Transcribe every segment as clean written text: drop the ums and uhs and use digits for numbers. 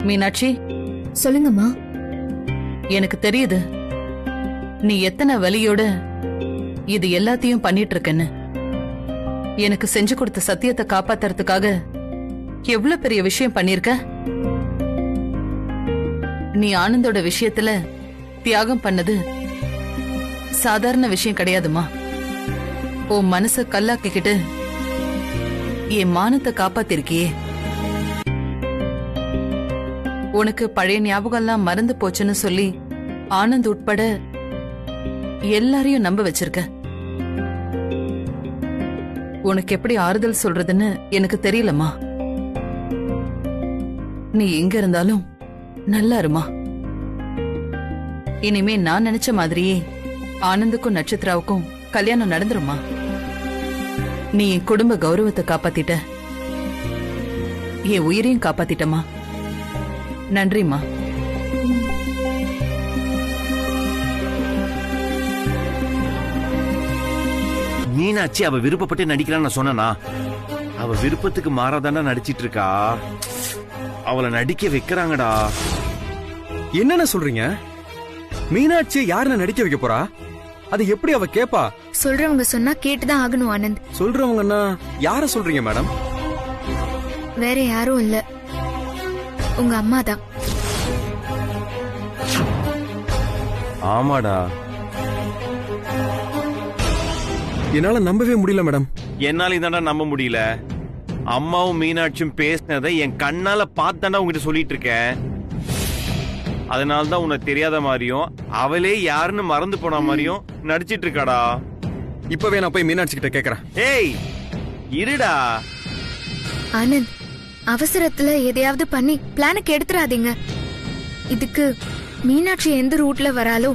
மீனாட்சி, சொல்லுங்கம்மா. எனக்கு தெரியுது நீ எத்தனை வலியோட இது எல்லாத்தையும் பண்ணிட்டு இருக்கன்னு. எனக்கு செஞ்சு கொடுத்த சத்தியத்தை காப்பாத்துறதுக்காக எவ்வளவு பெரிய விஷயம் பண்ணிருக்க. நீ ஆனந்தோட விஷயத்துல தியாகம் பண்ணது சாதாரண விஷயம் கிடையாதுமா. உன் மனச கல்லாக்கிக்கிட்டு என் மானத்தை காப்பாத்திருக்கியே. உனக்கு பழைய ஞாபகம் எல்லாம் மறந்து போச்சுன்னு சொல்லி ஆனந்த் உட்பட எல்லாரையும் நம்ப வச்சிருக்க. உனக்கு எப்படி ஆறுதல் சொல்றதுன்னு எனக்கு தெரியலம்மா. நீ எங்க இருந்தாலும் நல்லா இருமா. இனிமே நான் நினைச்ச மாதிரியே ஆனந்துக்கும் நட்சத்திராவுக்கும் கல்யாணம் நடந்துருமா. நீ என் குடும்ப கௌரவத்தை காப்பாத்திட்ட, என் உயிரையும் காப்பாத்திட்டமா. நன்றிம்மா. மீனாட்சி அவ விருப்பப்பட்டு நடிக்கிறான்னு சொன்னா, அவ விருப்பத்துக்கு மாறாதாண்டா நடிச்சிட்டு இருக்கா. அவளை நடிக்க வைக்கிறாங்கடா. என்னென்ன சொல்றீங்க? மீனாட்சி யாருன்னு நடிக்க வைக்க போறா? அது எப்படி அவ கேப்பா? சொல்றவங்க சொன்னா கேட்டுதான் ஆகணும் ஆனந்த். சொல்றவங்கன்னா யார சொல்றீங்க மேடம்? வேற யாரும் இல்ல, உங்க அம்மா தான். ஆமாடா. என்னால நம்பவே முடியல மேடம். என்னால இதாண்டா நம்ப முடியல. அம்மாவும் மீனாட்சியும் பேசினதை என் கண்ணால பார்த்தாண்டா உங்ககிட்ட சொல்லிட்டு இருக்கேன். அதனாலதான் உனக்கு தெரியாத மாதிரியும் அவளே யாருன்னு மறந்து போன மாதிரியும் நடிச்சிட்டு இருக்காடா. இப்பவே நான் போய் மீனாட்சி கிட்ட கேக்குறேன். ஏய் இருடா. ஆனந்த், அவசரத்துல எதையாவது பண்ணி பிளானுக்கு எடுத்துறாதீங்க. இதுக்கு மீனாட்சி எந்த ரூட்ல வராலோ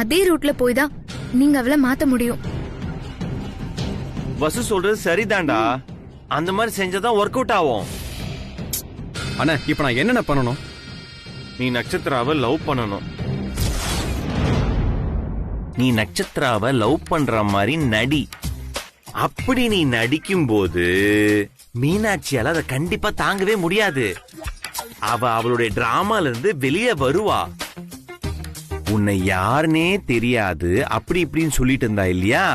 அதே ரூட்ல போய் தான் நீங்க அவளை மாத்த முடியும். வசு சொல்றது சரிதான்டா. அந்த மாதிரி செஞ்சாதான் ஒர்க் அவுட் ஆகும். அண்ணா, இப்ப நான் என்னென்ன பண்ணணும்? நீ நட்சத்திராவை லவ் பண்ணணும். நீ நட்சத்திராவை லவ் பண்ற மாதிரி நடி. அப்படி நீ நடிக்கும் போது மீனாட்சியால அதை கண்டிப்பா தாங்கவே முடியாது. அவளுடைய டிராமால இருந்து வெளியே வருவா. உன்னை யாருன்னே தெரியாது அப்படி இப்படின்னு சொல்லிட்டு இருந்தா இல்லையா,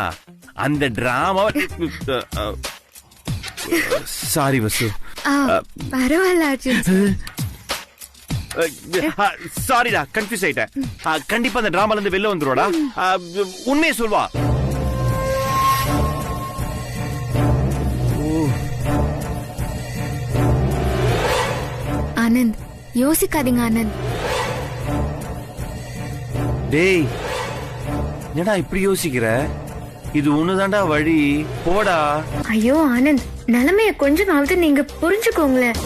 அந்த டிராமா. சாரி வசு. பரவாயில்ல அர்ஜுன். சாரிடா, கன்ஃபியூஸ் ஆயிட்டேன். கண்டிப்பா அந்த டிராமால இருந்து வெளில வந்துருவாடா. உண்மையை சொல்வா. ஆனந்த், யோசிக்காதீங்க ஆனந்த். டேய், என்னடா இப்படி யோசிக்கிற? இது ஒண்ணுதான்டா வழி. போடா. ஐயோ ஆனந்த், நிலைமைய கொஞ்சமாவது நீங்க புரிஞ்சுக்கோங்களேன்.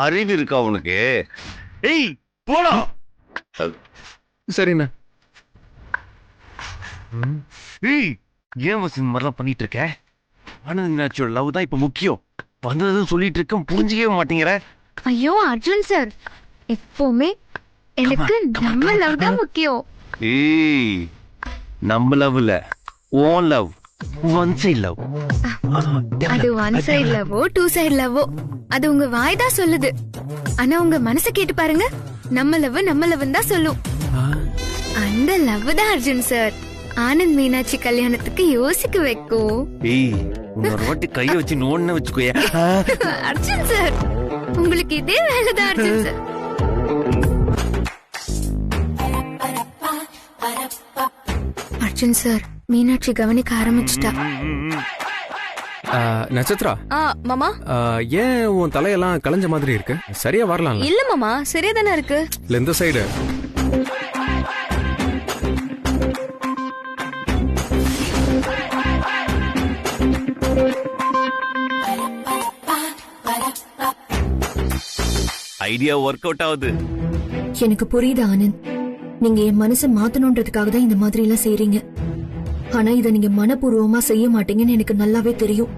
அறிவு இருக்கா உனக்கு? ஏய் போடா. சரிண்ணா. ஏய், ஏன் வசு இந்த மாதிரிலாம் பண்ணிட்டு இருக்க? ஆனந்த் மீனாட்சியோட லவ் தான் இப்ப முக்கியம். வந்ததுன்னு சொல்லிட்டு இருக்க, புரிஞ்சிக்கவே மாட்டேங்கிற. ஐயோ அர்ஜுன் சார், எப்பவுமே எனக்கு நம்ம லவ் தான் முக்கியம். ஏய், நம்ம லவ் இல்ல, own love. One side love. அது ஒன் சைடு லவ்வோ டூ சைடு லவ்வோ அது உங்க வாய் தான் சொல்லுது. ஆனா உங்க மனசை கேட்டு பாருங்க, நம்ம லவ் தான் சொல்லும். அந்த லவ் தான் அர்ஜுன் சார் ஆனந்த் மீனாட்சி கல்யாணத்துக்கு யோசிக்க வைக்கும். ஏய், இன்னொரு வாட்டி கைய வச்சு நோன்னு வச்சுக்கோயே. அர்ஜுன் சார், உங்களுக்கு இதே வேலைதான் அர்ஜுன் சார். அர்ஜுன் சார், மீனாட்சி கவனிக்க ஆரம்பிச்சுட்டா. நட்சத்திரா, மாமா, ஏன் உன் தலையெல்லாம் கலைஞ்ச மாதிரி இருக்கு? சரியா வரலாம் இல்ல மாமா, சரியா தானே இருக்கு. இல்ல இந்த சைடு. ஐடியா ஒர்க் அவுட் ஆகுது. எனக்கு புரியுது ஆனந்த், நீங்க என் மனசை மாத்தணும்ன்றதுக்காக தான் இந்த மாதிரி எல்லாம் செய்றீங்க. ஆனா இத நீங்க மனப்பூர்வமா செய்ய மாட்டீங்கன்னு எனக்கு நல்லாவே தெரியும்.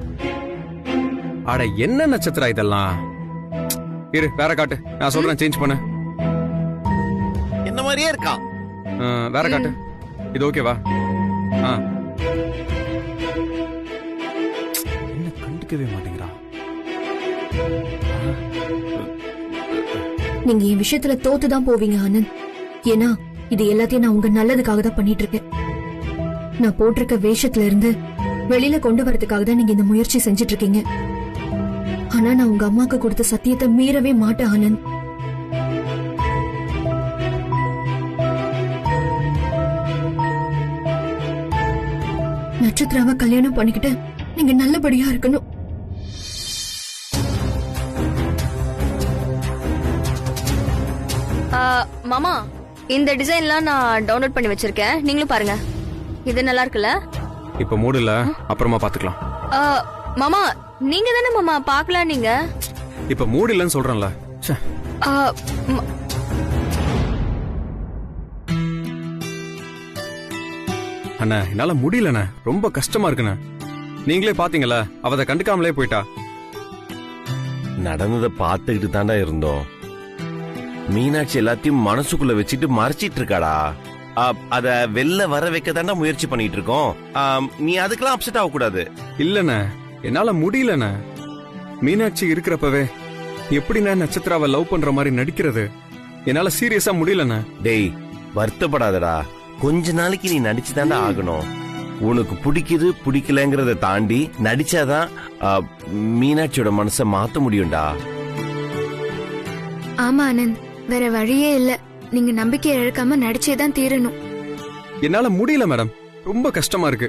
அட என்ன நட்சத்திரா இதெல்லாம்? இரு, வேற காட்டு. நான் சொல்றேன், சேஞ்ச் பண்ண. என்ன மாதிரியே இருக்கா. வேற காட்டு. இது ஓகேவா? கண்டுக்கவே மாட்டேங்கிறா. நீங்க என் விஷயத்துல தோத்துதான் போவீங்க ஆனந்த். ஏன்னா இது எல்லாத்தையும் நான் உங்க நல்லதுக்காக தான் பண்ணிட்டு இருக்கேன். நான் போட்டிருக்க வேஷத்துல இருந்து வெளியில கொண்டு வரதுக்காக தான் நீங்க இந்த முயற்சி செஞ்சுட்டு இருக்கீங்க. ஆனா நான் உங்க அம்மாக்கு கொடுத்த சத்தியத்தை மீறவே மாட்டேன் ஆனந்த். நட்சத்திராவை கல்யாணம் பண்ணிக்கிட்டு நீங்க நல்லபடியா இருக்கணும். மாமா, இந்த டிசைன்லாம் நான் டவுன்லோட் பண்ணி வச்சிருக்கேன், நீங்களும் பாருங்க. இது நல்லா இருக்குல்ல? இப்ப மூடு இல்ல, அப்புறமா பாத்துக்கலாம். மாமா, நீங்க தானே மாமா பாக்கலாம். நீங்க இப்ப மூடு இல்லன்னு சொல்றேன்ல. ஆ, அண்ணா என்னால முடியலண்ணே, ரொம்ப கஷ்டமா இருக்குண்ணே. நீங்களே பாத்தீங்களா, அவ அதை கண்டுக்காமலே போயிட்டா. நடந்ததை பார்த்துக்கிட்டு தாண்டா இருந்தோம். மீனாட்சி எல்லாத்தையும் மனசுக்குள்ள வச்சுட்டு மறைச்சிட்டு இருக்காடா. அத வெளில வர வைக்க தாண்டா முயற்சி பண்ணிட்டு இருக்கோம். நீ அதுக்கெல்லாம் அப்செட் ஆக கூடாது. இல்லண்ணே, என்னால முடியலண்ணே. மீனாட்சி இருக்கிறப்பவே எப்படிண்ணே நட்சத்திராவை லவ் பண்ற மாதிரி நடிக்கிறது? என்னால சீரியஸா முடியலண்ணே. டேய், வருத்தப்படாதடா. கொஞ்ச நாளைக்கு நீ நடிச்சு தாண்டா ஆகணும். உனக்கு பிடிக்குது பிடிக்கலங்கிறத தாண்டி நடிச்சாதான் மீனாட்சியோட மனசை மாத்த முடியும்டா. ஆமா ஆனந்த், வேற வழியே இல்ல. நீங்க நம்பிக்கை இழக்காம நடிச்சேதான் தீரணும். என்னால முடியல மேடம், ரொம்ப கஷ்டமா இருக்கு.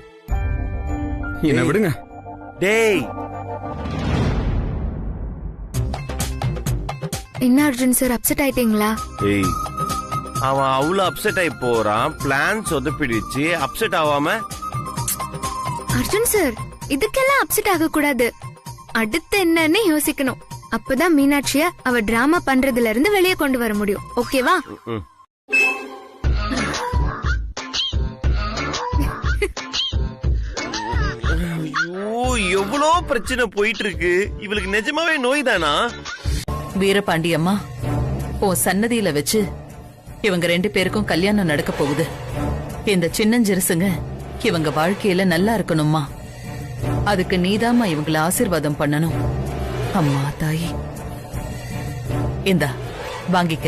என்ன விடுங்க. டேய், என்ன அர்ஜுன் சார், அப்செட் ஆயிட்டீங்களா? டேய், அவன் அவ்வளவு அப்செட் ஆகி போறான். பிளான் சொதப்பிடுச்சு. அப்செட் ஆகாம அர்ஜுன் சார், இதுக்கெல்லாம் அப்செட் ஆக கூடாது. அடுத்து என்னன்னு யோசிக்கணும். அப்பதான் மீனாட்சிய அவ டிராமா பண்றதுல இருந்து வெளியே கொண்டு வர முடியும். ஓகேவா? எவ்வளோ பிரச்சனை போயிட்டு இருக்கு. இவளுக்கு நிஜமாவே நோய் தானா? வீரபாண்டி அம்மா, உன் சன்னதியில வச்சு இவங்க 2 பேருக்கும் கல்யாணம் நடக்க போகுது. இந்த சின்னஞ்சிறுசுங்க இவங்க வாழ்க்கையில நல்லா இருக்கணும்மா. அதுக்கு நீதாம்மா இவங்களை ஆசீர்வாதம் பண்ணணும். அம்மா தாயி, இந்தா வாங்கிக்க.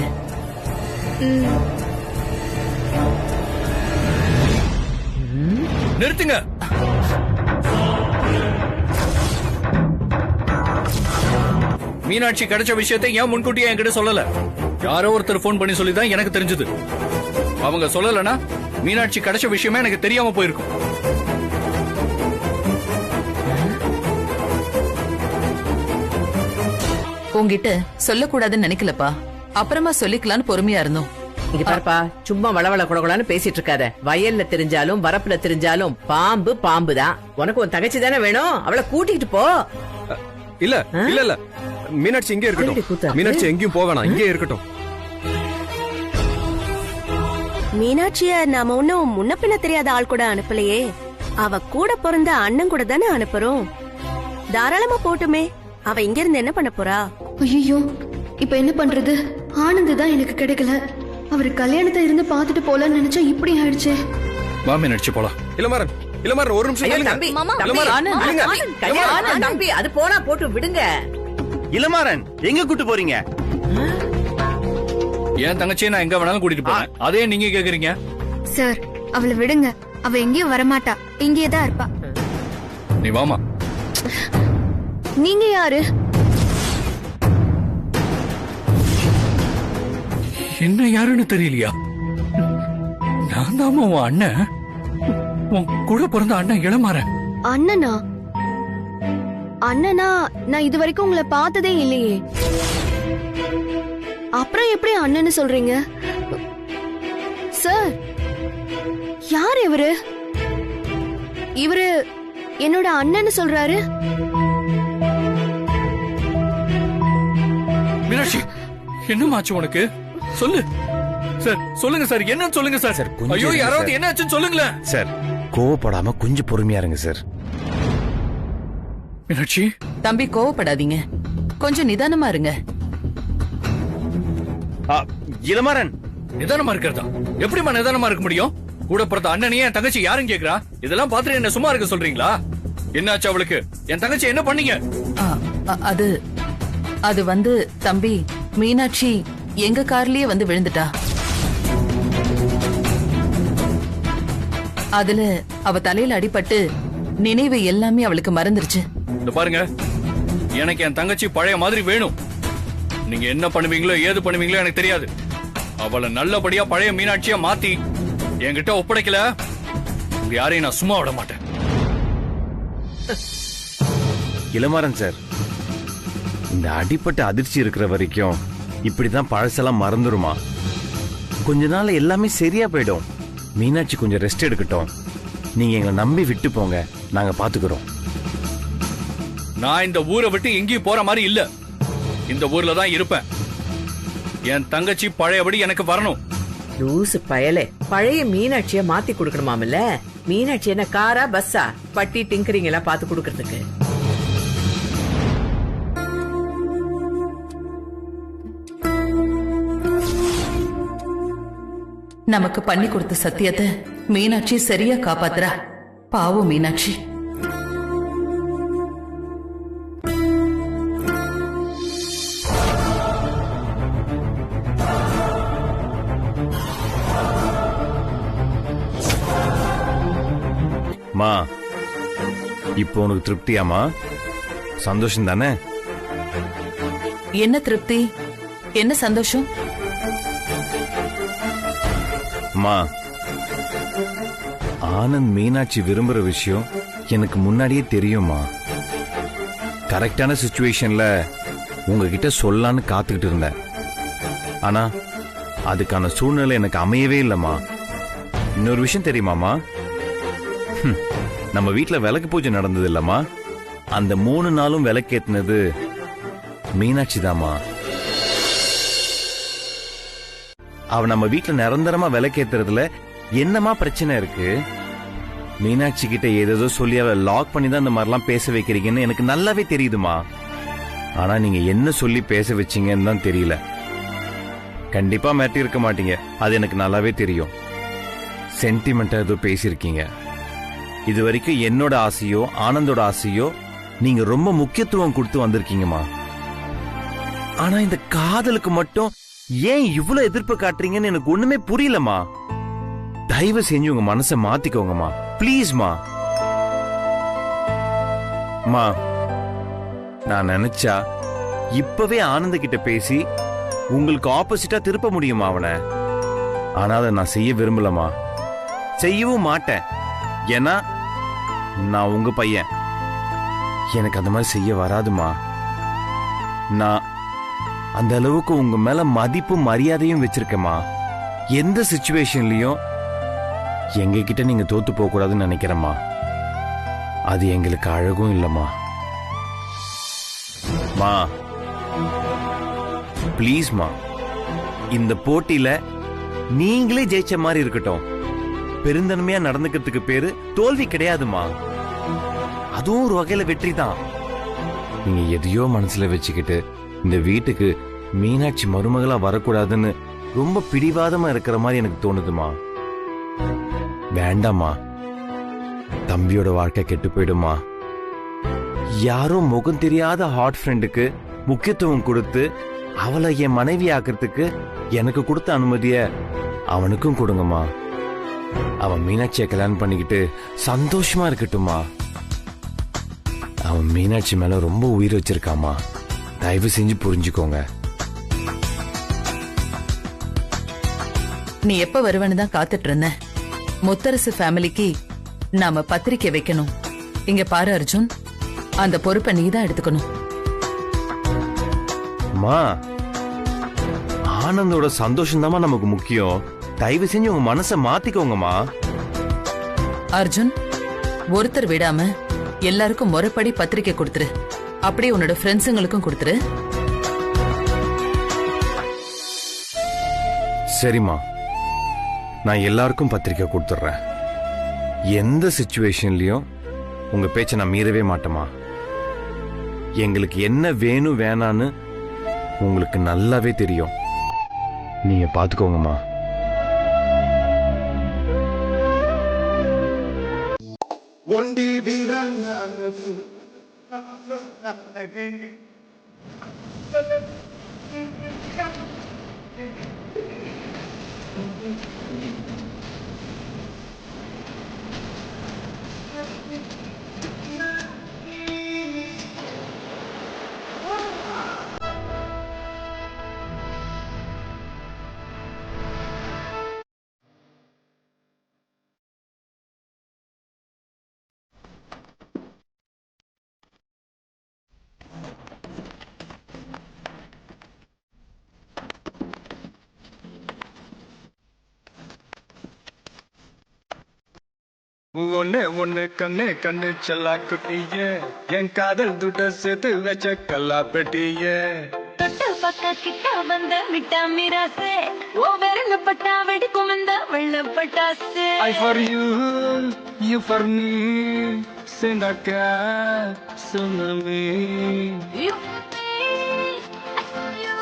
நிறுத்துங்க. மீனாட்சி கிடைச்ச விஷயத்தை ஏன் முன்கூட்டியே என்கிட்ட சொல்லல? யாரோ ஒருத்தர் போன் பண்ணி சொல்லிதான் எனக்கு தெரிஞ்சது. அவங்க சொல்லலனா மீனாட்சி கிடைச்ச விஷயமே எனக்கு தெரியாம போயிருக்கும். உன்கிட்ட சொல்லக்கூடாதுன்னு நினைக்கலப்பா, அப்புறமா சொல்லிக்கலான்னு பொறுமையா இருந்தோம். இங்க பாருப்பா, சும்மா வளவள குடகுடான்னு பேசிட்டு இருக்காத. வயல்ல தெரிஞ்சாலும் வரப்புல தெரிஞ்சாலும் பாம்பு பாம்பு தான். உனக்கு ஒரு தங்கச்சி தானே வேணும், அவளை கூட்டிட்டு போ. இல்ல இல்ல இல்ல, மீனாட்சி இங்கே இருக்கட்டும். மீனாட்சி எங்கேயும் போவேணாம், இங்கே இருக்கட்டும். மீனாட்சிய நாம ஒன்னும் முன்ன பின்ன தெரியாத ஆள் கூட அனுப்பலையே. அவ கூட பிறந்த அண்ணன் கூட தானே அனுப்புறோம். தாராளமா போட்டுமே. அவ இங்க இருந்து என்ன பண்ண போறா? ஐயோ, இப்ப என்ன பண்றது? ஆனந்த் தான் எனக்கு கிடைக்கல. அவரு கல்யாணத்தை இருந்து பாத்துட்டு போலான்னு நினைச்சா இப்படி ஆயிடுச்சே. வா மீனாட்சி போலாம். இளமாறன், இளமாறன் ஒரு நிமிஷம் ஐயோ, நில்லுங்க. தம்பி, மாமா, தம்பி, இளமாறன், நில்லுங்க. கல்யாணம் தம்பி, அது போனா போட்டு விடுங்க. இளமாறன், எங்க கூட்டு போறீங்க? என் தங்கச்சியை நான் எங்க வேணாலும் கூட்டிட்டு போறேன். அதே நீங்க கேக்குறீங்க? சார், அவளை விடுங்க. அவ எங்கேயும் வரமாட்டா, இங்கேதான் இருப்பா. நீ வாமா. நீங்க யாரு? என்ன யாருன்னு தெரியலையா? நான் தாமா உன் அண்ணன். உன் கூட பிறந்த அண்ணன் இளமாறன். அண்ணனா? அண்ணனா? நான் இது வரைக்கும் உங்களை பார்த்ததே இல்லையே. அப்புறம் எப்படி அண்ணன்னு சொல்றீங்க? சார், யார் இவரு? இவரு என்னோட அண்ணன்னு சொல்றாரு. மீனாட்சி, என்னமாச்சு உனக்கு? சொல்லு சார். சொல்லுங்க சார், என்னன்னு சொல்லுங்க சார். ஐயோ, யாராவது என்ன ஆச்சுன்னு சொல்லுங்களேன் சார். கோவப்படாம கொஞ்சம் பொறுமையா இருங்க சார். மீனாட்சி, தம்பி கோவப்படாதீங்க, கொஞ்சம் நிதானமா இருங்க. இளமாறன், நிதானமா இருக்கிறதா? எப்படிமா நிதானமா இருக்க முடியும்? கூட பிறந்த அண்ணனையே என் தங்கச்சி யாரும் கேக்குறா? இதெல்லாம் பாத்துட்டு என்ன சும்மா இருக்க சொல்றீங்களா? என்னாச்சு அவளுக்கு? என் தங்கச்சி என்ன பண்ணீங்க? ஆ, அது அது வந்து தம்பி, மீனாட்சி எங்க கார்லயே வந்து விழுந்துட்டா. அதுல அவ தலையில அடிபட்டு நினைவு எல்லாமே அவளுக்கு மறந்துருச்சு. இந்த பாருங்க, எனக்கு என் தங்கச்சி பழைய மாதிரி வேணும். நீங்க என்ன பண்ணுவீங்களோ ஏது பண்ணுவீங்களோ எனக்கு தெரியாது. அவளை நல்லபடியா பழைய மீனாட்சியா மாத்தி என்கிட்ட ஒப்படைக்கல, உங்க யாரையும் நான் சும்மா விட மாட்டேன். இளமாறன் சார், இந்த அடிப்பட்ட அதிர்ச்சி இருக்கிற வரைக்கும் இப்படிதான் பழசெல்லாம் மறந்துருமா? கொஞ்ச நாள் எல்லாமே சரியா போயிடும். மீனாட்சி கொஞ்சம் ரெஸ்ட் எடுக்கட்டும். நீங்க எங்களை நம்பி விட்டு போங்க, நாங்க பாத்துக்கிறோம். நான் இந்த ஊரை விட்டு எங்கேயும் போற மாதிரி இல்ல. இந்த ஊர்ல தான் இருப்பேன். என் தங்கச்சி பழையபடி எனக்கு வரணும். லூசு பயலே, பழைய மீனாட்சிய மாத்தி கொடுக்கணுமாமில்ல? மீனாட்சி என்ன காரா பஸ்ஸா? பட்டி டிங்கரிங் எல்லாம் பாத்து கொடுக்கறதுக்கு. நமக்கு பண்ணி கொடுத்த சத்தியத்தை மீனாட்சி சரியா காப்பாத்துறா. பாவம் மீனாட்சி. மா, இப்போ உனக்கு திருப்தியாமா? சந்தோஷம் தானே? என்ன திருப்தி, என்ன சந்தோஷம்? அம்மா, ஆனந்த் மீனாட்சி விரும்புற விஷயம் எனக்கு முன்னாடியே தெரியுமா. கரெக்டான சிச்சுவேஷன்ல உங்ககிட்ட சொல்லலான்னு காத்துக்கிட்டு இருந்தேன். ஆனா அதுக்கான சூழ்நிலை எனக்கு அமையவே இல்லம்மா. இன்னொரு விஷயம் தெரியுமாமா? நம்ம வீட்டுல விளக்கு பூஜை நடந்தது இல்லம்மா, அந்த 3 நாளும் விளக்கேத்தினது மீனாட்சி தாமா. அவ நம்ம வீட்டுல நிரந்தரமா விளக்கேத்துறதுல என்னமா பிரச்சனை இருக்கு? மீனாட்சி கிட்ட ஏதோ சொல்லி அவ லாக் பண்ணி தான் இந்த மாதிரிலாம் பேச வைக்கிறீங்கன்னு எனக்கு நல்லாவே தெரியுதுமா. ஆனா நீங்க என்ன சொல்லி பேச வச்சீங்கன்னு தான் தெரியல. கண்டிப்பா மாட்டி இருக்க மாட்டீங்க, அது எனக்கு நல்லாவே தெரியும். சென்டிமெண்டா ஏதோ பேசியிருக்கீங்க. இது வரைக்கும் என்னோட ஆசையோ ஆனந்தோட ஆசையோ நீங்க ரொம்ப முக்கியத்துவம் கொடுத்து வந்திருக்கீங்கம்மா. ஆனா இந்த காதலுக்கு மட்டும் ஏன் இவ்வளவு எதிர்ப்பு காட்டுறீங்கன்னு எனக்கு ஒண்ணுமே புரியலமா. தயவு செஞ்சு உங்க மனசை மாத்திக்கோங்கம்மா, பிளீஸ்மா. மா, நான் நினைச்சா இப்பவே ஆனந்த கிட்ட பேசி உங்களுக்கு ஆப்போசிட்டா திருப்ப முடியுமா அவனை? ஆனா அதை நான் செய்ய விரும்பலமா, செய்யவும் மாட்டேன். ஏன்னா நான் உங்க பையன், எனக்கு அந்த மாதிரி செய்ய வராதுமா. நான் அந்த அளவுக்கு உங்க மேல மதிப்பும் மரியாதையும் வச்சிருக்கேம்மா. எந்த சிச்சுவேஷன்லயும் எங்க கிட்ட நீங்க தோத்து போக கூடாதுன்னு நினைக்கிறேம்மா. அது எங்களுக்கு அழகும் இல்லம்மா. மா, பிளீஸ்மா, இந்த போட்டியில நீங்களே ஜெயிச்ச மாதிரி இருக்கட்டும். பெருந்தன்மையா நடந்துக்கிறதுக்கு பேரு தோல்வி கிடையாதுமா, அதுவும் ஒரு வகையில வெற்றி தான். நீங்க எதையோ மனசுல வச்சுக்கிட்டு இந்த வீட்டுக்கு மீனாட்சி மருமகளா வரக்கூடாதுன்னு ரொம்ப பிடிவாதமா இருக்கிற மாதிரி எனக்கு தோணுதுமா. வேண்டாமா, தம்பியோட வாழ்க்கை கெட்டு போயிடுமா. யாரோ முகம் தெரியாத ஹாட் ஃப்ரெண்டுக்கு முக்கியத்துவம் கொடுத்து அவளை என் மனைவி ஆக்கிறதுக்கு எனக்கு கொடுத்த அனுமதிய அவனுக்கும் கொடுங்கம்மா. அவன் மீனாட்சியை கல்யாணம் பண்ணிக்கிட்டு சந்தோஷமா இருக்கட்டுமா. அவன் மீனாட்சி மேல ரொம்ப உயிர் வச்சிருக்காமா, தயவு செஞ்சு புரிஞ்சுக்கோங்க. நீ எப்ப வருவன்னு தான் காத்துட்டு இருந்த. முத்தரசு ஃபேமிலிக்கு நாம பத்திரிக்கை வைக்கணும். இங்க பாரு அர்ஜுன், அந்த பொறுப்பை நீ தான் எடுத்துக்கணும். அம்மா, ஆனந்தோட சந்தோஷம் தான் நமக்கு முக்கியம். தயவு செஞ்சு உங்க மனசை மாத்திக்கோங்கம்மா. அர்ஜுன், ஒருத்தர் விடாம எல்லாருக்கும் முறைப்படி பத்திரிக்கை கொடுத்துரு. அப்படியே உன்னோட ஃப்ரெண்ட்ஸுங்களுக்கும் கொடுத்துரு. சரிம்மா, நான் எல்லாருக்கும் பத்திரிக்கை கொடுத்துட்றேன். எந்த சிச்சுவேஷன்லயும் உங்க பேச்ச நான் மீறவே மாட்டேமா. எங்களுக்கு என்ன வேணும் வேணான்னு உங்களுக்கு நல்லாவே தெரியும். நீங்க ஒண்டி வீரன் ஒண்ணு ஒண்ணு கண்ணு கண்ணு செல்லா குட்டிய என் காதல் துட்ட சேர்த்து வச்ச கல்லா பெட்டிய தொட்டு பக்க கிட்ட வந்த மிட்டா மிராசே ஓ விரல பட்டா வெடிக்கும் இந்த வெள்ள பட்டாசு I for you, you for me சிந்தாக்கா சுனமி You for me, I for you,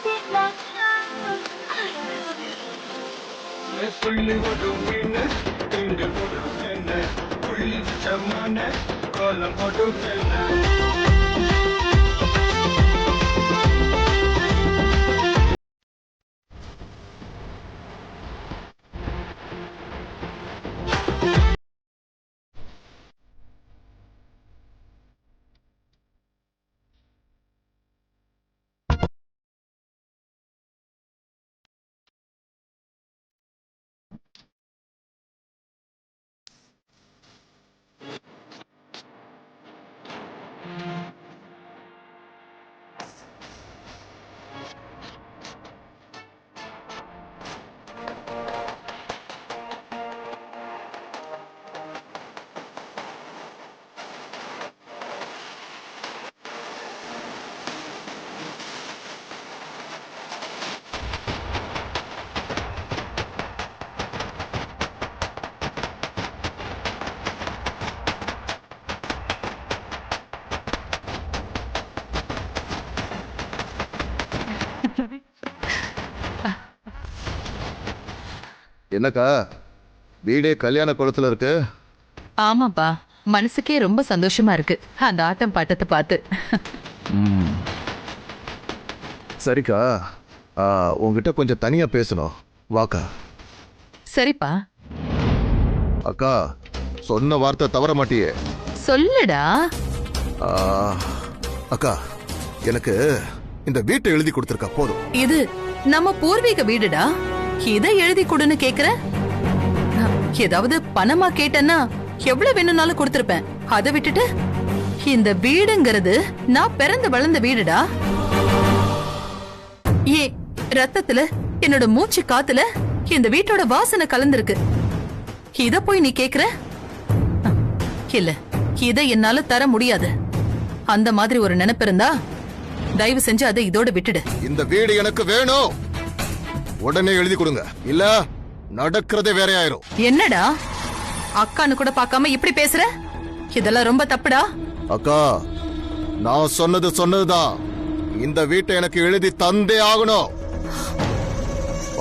see like I love you. புள்ளி ஒரு மீன் திண்டு போட்டு என்ன புள்ளி சமான கோலம் போட்டு என்ன என்னக்கா வீடே கல்யாண குளத்துல இருக்கு? ஆமாப்பா, மனசுக்கே ரொம்ப சந்தோஷமா இருக்கு அந்த ஆட்டம் பாட்டத்தை பார்த்து. சரிக்கா, உங்ககிட்ட கொஞ்சம் தனியா பேசணும், வாக்கா. சரிப்பா. அக்கா, சொன்ன வார்த்தை தவற மாட்டியே? சொல்லுடா. அக்கா, எனக்கு இந்த வீட்டை எழுதி கொடுத்துருக்கா போதும். இது நம்ம பூர்வீக வீடுடா, இதை எழுதி கொடுன்னு கேக்குற? ஏதாவது பணமா கேட்டேன்னா எவ்வளவு வேணும்னாலும் கொடுத்திருப்பேன். அதை விட்டுட்டு இந்த வீடுங்கிறது நான் பிறந்து வளர்ந்த வீடுடா. ரத்தத்துல என்னோட மூச்சு காத்துல இந்த வீட்டோட வாசனை கலந்திருக்கு. இத போய் நீ கேக்குற? இல்ல, இத என்னால தர முடியாது. அந்த மாதிரி ஒரு நினைப்பு இருந்தா தயவு செஞ்சு அதை இதோட விட்டுடு. இந்த வீடு எனக்கு வேணும், உடனே எழுதி கொடுங்க, இல்ல நடக்கிறதே வேற ஆயிரும். என்னடா அக்கான்னு கூட பார்க்காம இப்படி பேசுற? இதெல்லாம் ரொம்ப தப்புடா. அக்கா, நான் சொன்னதுதான். இந்த வீட்டை எனக்கு எழுதி தந்தே ஆகணும்.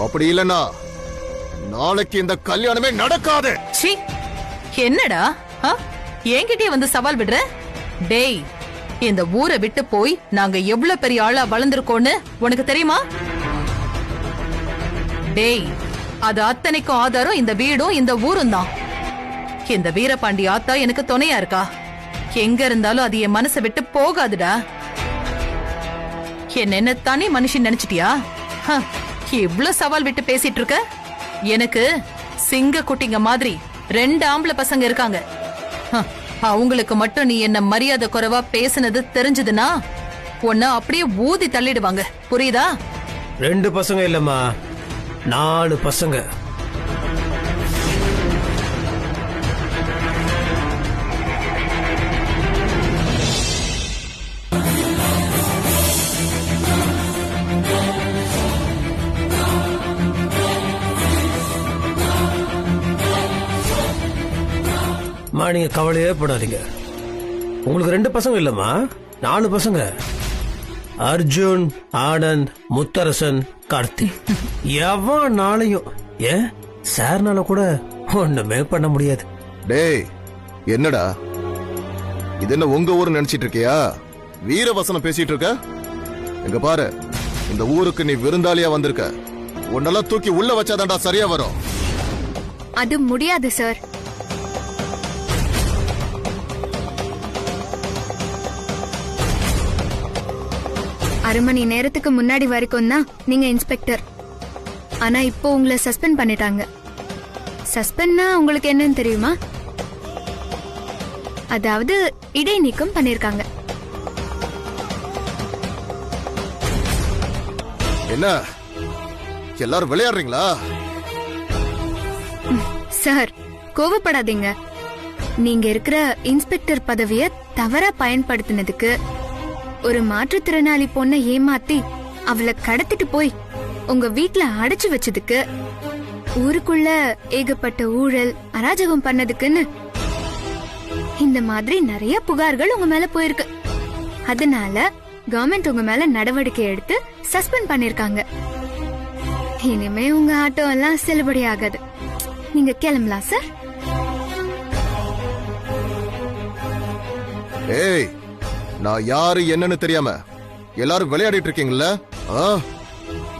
அப்படி இல்லைன்னா நாளைக்கு இந்த கல்யாணமே நடக்காது. சீ, என்னடா என்கிட்டயே வந்து சவால் விடுற? டேய், இந்த ஊரை விட்டு போய் நாங்க எவ்வளவு பெரிய ஆளா வளர்ந்திருக்கோன்னு உனக்கு தெரியுமா? டேய், அது அத்தனைக்கும் ஆதாரம் இந்த வீடும் இந்த ஊரும் தான். இந்த வீரபாண்டி ஆத்தா எனக்கு துணையா இருக்கா. எங்க இருந்தாலும் அது என் மனசை விட்டு போகாதுடா. என்ன தனி மனுஷன் நினைச்சிட்டியா? இவ்வளவு சவால் விட்டு பேசிட்டு இருக்க. எனக்கு சிங்க குட்டிங்க மாதிரி 2 ஆம்பளை பசங்க இருக்காங்க. அவங்களுக்கு மட்டும் நீ என்ன மரியாதை குறைவா பேசுனது தெரிஞ்சதுன்னா உன்னை அப்படியே ஊதி தள்ளிடுவாங்க, புரியுதா? 2 பசங்க இல்லம்மா, 4 பசங்க. நீங்க கவலையே படாதீங்க. உங்களுக்கு 2 பசங்க இல்லம்மா, 4 பசங்க. அர்ஜுன், ஆனந்த், முத்தரசன், கார்த்தி. எவன் நாளையும் ஏன் சார்னால கூட ஒண்ணுமே பண்ண முடியாது. டேய், என்னடா இது என்ன உங்க ஊரு நினைச்சிட்டு இருக்கியா? வீரவசனம் பேசிட்டு இருக்க? இங்க பாரு, இந்த ஊருக்கு நீ விருந்தாளியா வந்திருக்க. உன்னெல்லாம் தூக்கி உள்ள வச்சாதான்டா சரியா வரும். அது முடியாது சார். அரை மணி நேரத்துக்கு முன்னாடி வரைக்கும் தான் நீங்க இன்ஸ்பெக்டர். ஆனா இப்போ உங்களை சஸ்பெண்ட் பண்ணிட்டாங்க. சஸ்பெண்ட்னா உங்களுக்கு என்னன்னு தெரியுமா? அதாவது இடைநீக்கம் பண்ணிருக்காங்க. என்ன எல்லாரும் விளையாடுறீங்களா? சார் கோவப்படாதீங்க. நீங்க இருக்கிற இன்ஸ்பெக்டர் பதவியை தவறா பயன்படுத்தினதுக்கு, ஒரு மாற்றுத்திறனாளி பொண்ணை ஏமாத்தி அவளை கடத்திட்டு போய் உங்க வீட்ல அடைச்சு வச்சதுக்கு, ஊருக்குள்ள ஏகப்பட்ட ஊழல் அராஜகம் பண்ணதுக்குன்னு இந்த மாதிரி நிறைய புகார்கள் உங்க மேல போயிருக்கு. அதனால கவர்மெண்ட் உங்க மேல நடவடிக்கை எடுத்து சஸ்பெண்ட் பண்ணிருக்காங்க. இனிமே உங்க ஆட்டோ எல்லாம் செல்லுபடி ஆகாது. நீங்க கிளம்பலாம் சார். ஏய், நான் யாரு என்னன்னு தெரியாம எல்லாரும் விளையாடிட்டு இருக்கீங்கல்ல?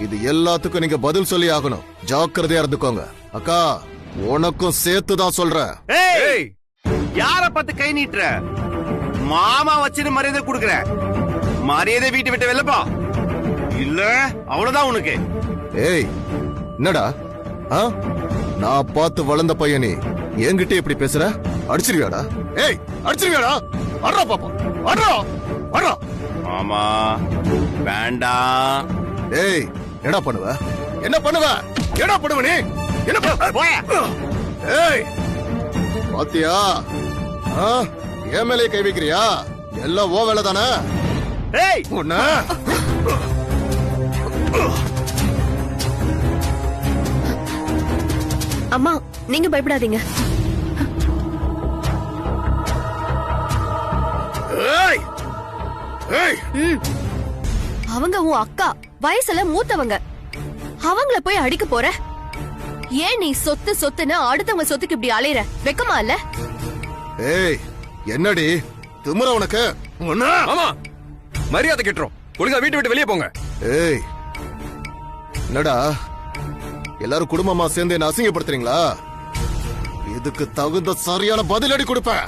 இது எல்லாத்துக்கும் நீங்க பதில் சொல்லி ஆகணும். ஜாக்கிரதையா இருந்துக்கோங்க. அக்கா, உனக்கும் சேர்த்து தான் சொல்றேன். ஏய், யார பார்த்து கை நீட்டுற? மாமா வச்சுன்னு மரியாதை கொடுக்கற. மரியாதை வீட்டை விட்டு வெளிலப்பா, இல்ல அவ்வளவுதான் உனக்கு. ஏய், என்னடா நான் பார்த்து வளர்ந்த பையனி என்கிட்ட எப்படி பேசுற? அடிச்சிருவியாடா? ஏய், அடிச்சிருவியாடா? வர்றா பாப்பா, வர்றா வர்றா. ஆமா, வேண்டாம். ஏய், என்ன பண்ணுவ? என்ன பண்ணுவ? என்ன பண்ணுவ நீ? என்ன பண்ணுவ? ஏய், பாத்தியா? என் மேலே கை வைக்கிறியா? எல்லாம் ஓ வேலை தானே. ஏய், உன்ன அம்மா, நீங்க பயப்படாதீங்க. அவங்க உன் அக்கா, வயசுல மூத்தவங்க. அவங்கள போய் அடிக்க போற? ஏன் நீ சொத்து சொத்துன்னு அடுத்தவங்க சொத்துக்கு இப்படி அலையற? வெக்கமா இல்ல? ஏய், என்னடி திமிர உனக்கு? ஆமா, மரியாதை கெட்டுறோம். ஒழுங்கா வீட்டு விட்டு வெளியே போங்க. ஏய், என்னடா எல்லாரும் குடும்பமா சேர்ந்து என்ன அசிங்கப்படுத்துறீங்களா? இதுக்கு தகுந்த சரியான பதிலடி கொடுப்பேன்.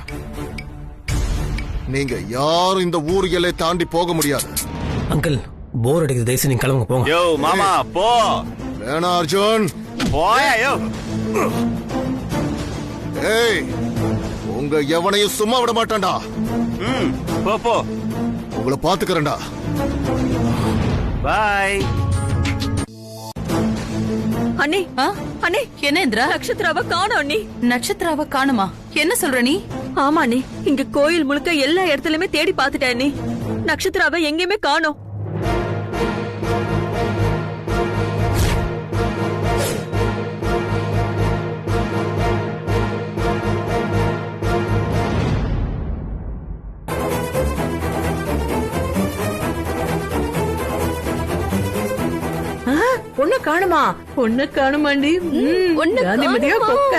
நீங்க யாரும் இந்த ஊர் எல்லை தாண்டி போக முடியாது. அங்கிள், போர் அடிக்குது, தயவுசெய்து நீங்க கிளம்புங்க போங்க. யோ மாமா போ. வேணா அர்ஜுன், போயா. யோ, ஏய், உங்க எவனையும் சும்மா விட மாட்டான்டா. போ போ. உங்களை பாத்துக்கிறேன்டா. பாய். அண்ணே, அண்ணே, என்ன இந்திரா? நட்சத்திராவை காணோம் அண்ணி. நட்சத்திராவை காணுமா? என்ன சொல்ற நீ? ஆமா அண்ணி, இங்க கோயில் முழுக்க எல்லா இடத்துலயுமே தேடி பாத்துட்டேன் அண்ணி. நட்சத்திராவை எங்கேயுமே காணோம். பொண்ணு காணுமா? பொண்ணு காணுமாண்டி? நிம்மதியா போக்க.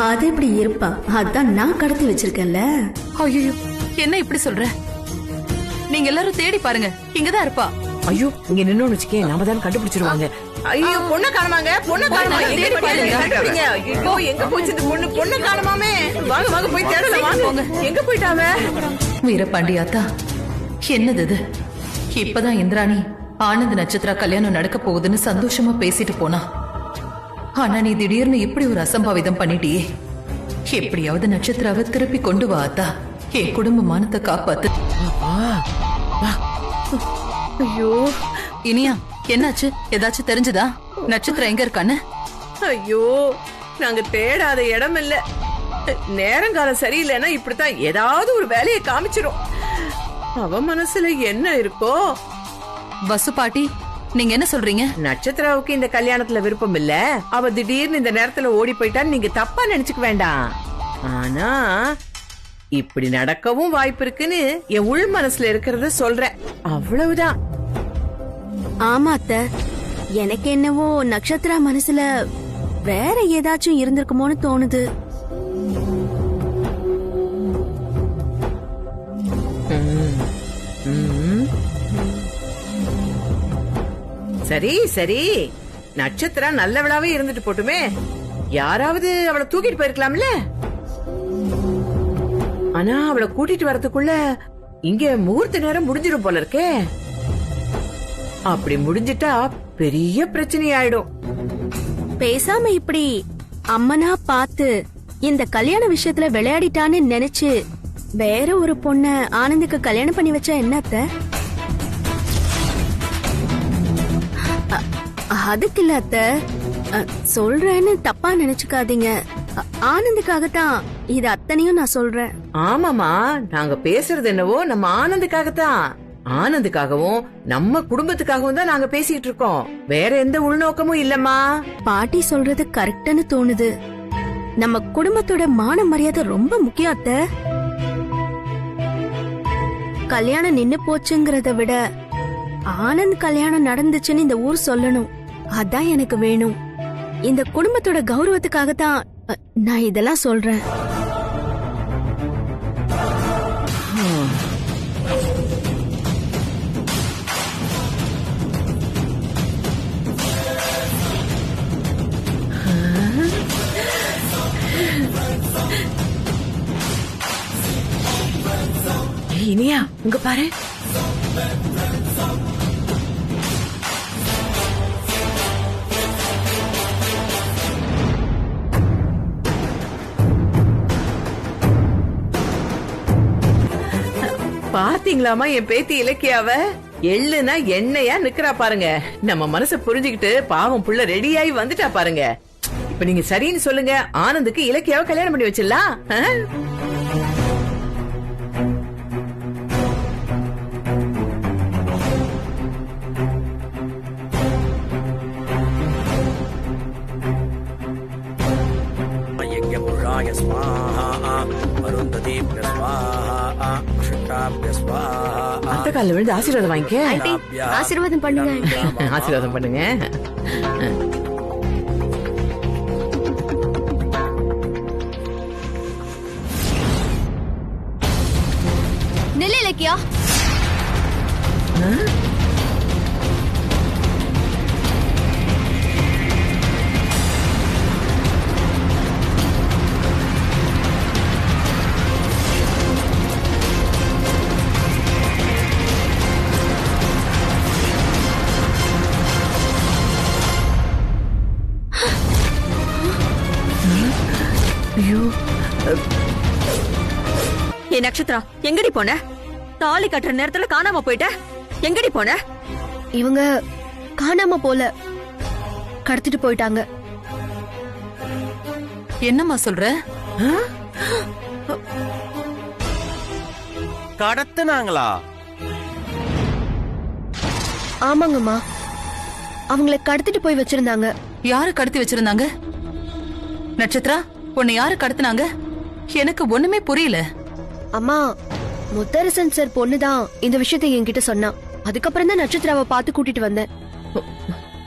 அது எப்படி இருப்பா? அதான் நான் கடத்தி வச்சிருக்கேன்ல. ஐயோ, என்ன இப்படி சொல்ற? நீங்க எல்லாரும் தேடி பாருங்க, இங்கதான் இருப்பா. ஐயோ, இங்க நின்னு வச்சுக்கே, நாம தான் கண்டுபிடிச்சிருவாங்க. ஐயோ, பொண்ணு காணுமாங்க, பொண்ணு காணுமா? தேடி பாருங்க, கண்டுபிடிங்க. ஐயோ, எங்க போச்சு இந்த பொண்ணு? பொண்ணு காணுமாமே. வாங்க வாங்க போய் தேடலாம், வாங்க. எங்க போயிட்டாவ? வீரபாண்டியாத்தா, என்னது இது? இப்பதான் இந்திராணி ஆனந்த் நட்சத்திரா கல்யாணம் நடக்க போகுதுன்னு சந்தோஷமா பேசிட்டு போனா. ஆனா நீ திடீர்னு இப்படி ஒரு அசம்பாவிதம் பண்ணிட்டியே. எப்படியாவது நட்சத்திராவை திருப்பி கொண்டு வா அத்தா. என் குடும்ப மானத்தை காப்பாத்து. ஐயோ, இனியா, என்னாச்சு? ஏதாச்சும் தெரிஞ்சுதா? நட்சத்திரம் எங்க இருக்கான்னு? ஐயோ, நாங்க தேடாத இடம் இல்ல. நேரங்காலம் சரியில்லைன்னா இப்படித்தான் ஏதாவது ஒரு வேலையை காமிச்சிரும். அவ மனசுல என்ன இருக்கோ? வசு பாட்டி, நீங்க என்ன சொல்றீங்க? நட்சத்திராவுக்கு இந்த கல்யாணத்துல விருப்பம் இல்ல. அவ திடீர்னு இந்த நேரத்துல ஓடி போயிட்டான்னு நீங்க தப்பா நினைச்சுக்க வேண்டாம். ஆனா இப்படி நடக்கவும் வாய்ப்பு இருக்குன்னு என் உள் மனசுல இருக்கிறத சொல்றேன், அவ்வளவுதான். ஆமா அத்தை, எனக்கு என்னவோ நட்சத்திரா மனசுல வேற ஏதாச்சும் இருந்திருக்குமோன்னு தோணுது. சரி சரி, நட்சத்திரா நல்லவளாவே இருந்துட்டு போட்டுமே, யாராவது அவளை தூக்கிட்டு போயிருக்கலாம்ல. ஆனா அவளை கூட்டிட்டு வரதுக்குள்ள இங்க முகூர்த்த நேரம் முடிஞ்சிரும் போல இருக்கே. அப்படி முடிஞ்சிட்டா பெரிய பிரச்சனை ஆயிடும். பேசாம இப்படி அம்மனா பார்த்து இந்த கல்யாண விஷயத்துல விளையாடிட்டான்னு நினைச்சு வேற ஒரு பொண்ண ஆனந்துக்கு கல்யாணம் பண்ணி வச்சா என்னத்த? அதுக்கு இல்ல அத்த, சொல்றேன்னு தப்பா நினைச்சுக்காதீங்க. ஆனந்துக்காகத்தான் இது அத்தனையும் நான் சொல்றேன். ஆமாமா, நாங்க பேசுறது என்னவோ நம்ம ஆனந்துக்காகத்தான். ஆனந்துக்காகவும் நம்ம குடும்பத்துக்காகவும் தான் நாங்க பேசிட்டு இருக்கோம். வேற எந்த உள்நோக்கமும் இல்லம்மா. பாட்டி சொல்றது கரெக்ட்னு தோணுது. நம்ம குடும்பத்தோட மான மரியாதை ரொம்ப முக்கியம் அத்த. கல்யாணம் நின்னு போச்சுங்கிறத விட ஆனந்த் கல்யாணம் நடந்துச்சுன்னு இந்த ஊர் சொல்லணும். அதான் எனக்கு வேணும். இந்த குடும்பத்தோட கௌரவத்துக்காகத்தான் நான் இதெல்லாம் சொல்றேன். இனியா, இங்க பாரு. பாத்தீங்களாமா என் பேத்தி இலக்கியாவ? எள்ளுனா எண்ணெயா நிக்கிறா பாருங்க. நம்ம மனச புரிஞ்சுக்கிட்டு பாவம் புள்ள ரெடியாயி வந்துட்டா பாருங்க. இப்ப நீங்க சரின்னு சொல்லுங்க, ஆனந்துக்கு இலக்கியாவை கல்யாணம் பண்ணி வச்சிடலாம். அந்த கால விழுந்து ஆசீர்வாதம் வாங்கிக்க. ஆசீர்வாதம் பண்ணுங்க. ஆசீர்வாதம் பண்ணுங்க. நில்லு இலக்கியா. ஏ நட்சத்திரா, எங்கடி போன? தாலி கட்டுற நேரத்துல காணாம போயிட்ட. எங்கடி போன? இவங்க காணாம போல, கடத்திட்டு போயிட்டாங்க. என்னம்மா சொல்ற? கடத்துனாங்களா? ஆமாங்கம்மா, அவங்கள கடத்திட்டு போய் வச்சிருந்தாங்க. யாரு கடத்தி வச்சிருந்தாங்க? நட்சத்திரா, உன்னை யாரு கடத்துனாங்க? எனக்கு ஒண்ணுமே புரியல. அம்மா, முத்தரசன் சார் பொண்ணுதான் இந்த விஷயத்தை என்கிட்ட சொன்னா. அதுக்கப்புறம் தான் நட்சத்திராவை பார்த்து கூட்டிட்டு வந்தேன்.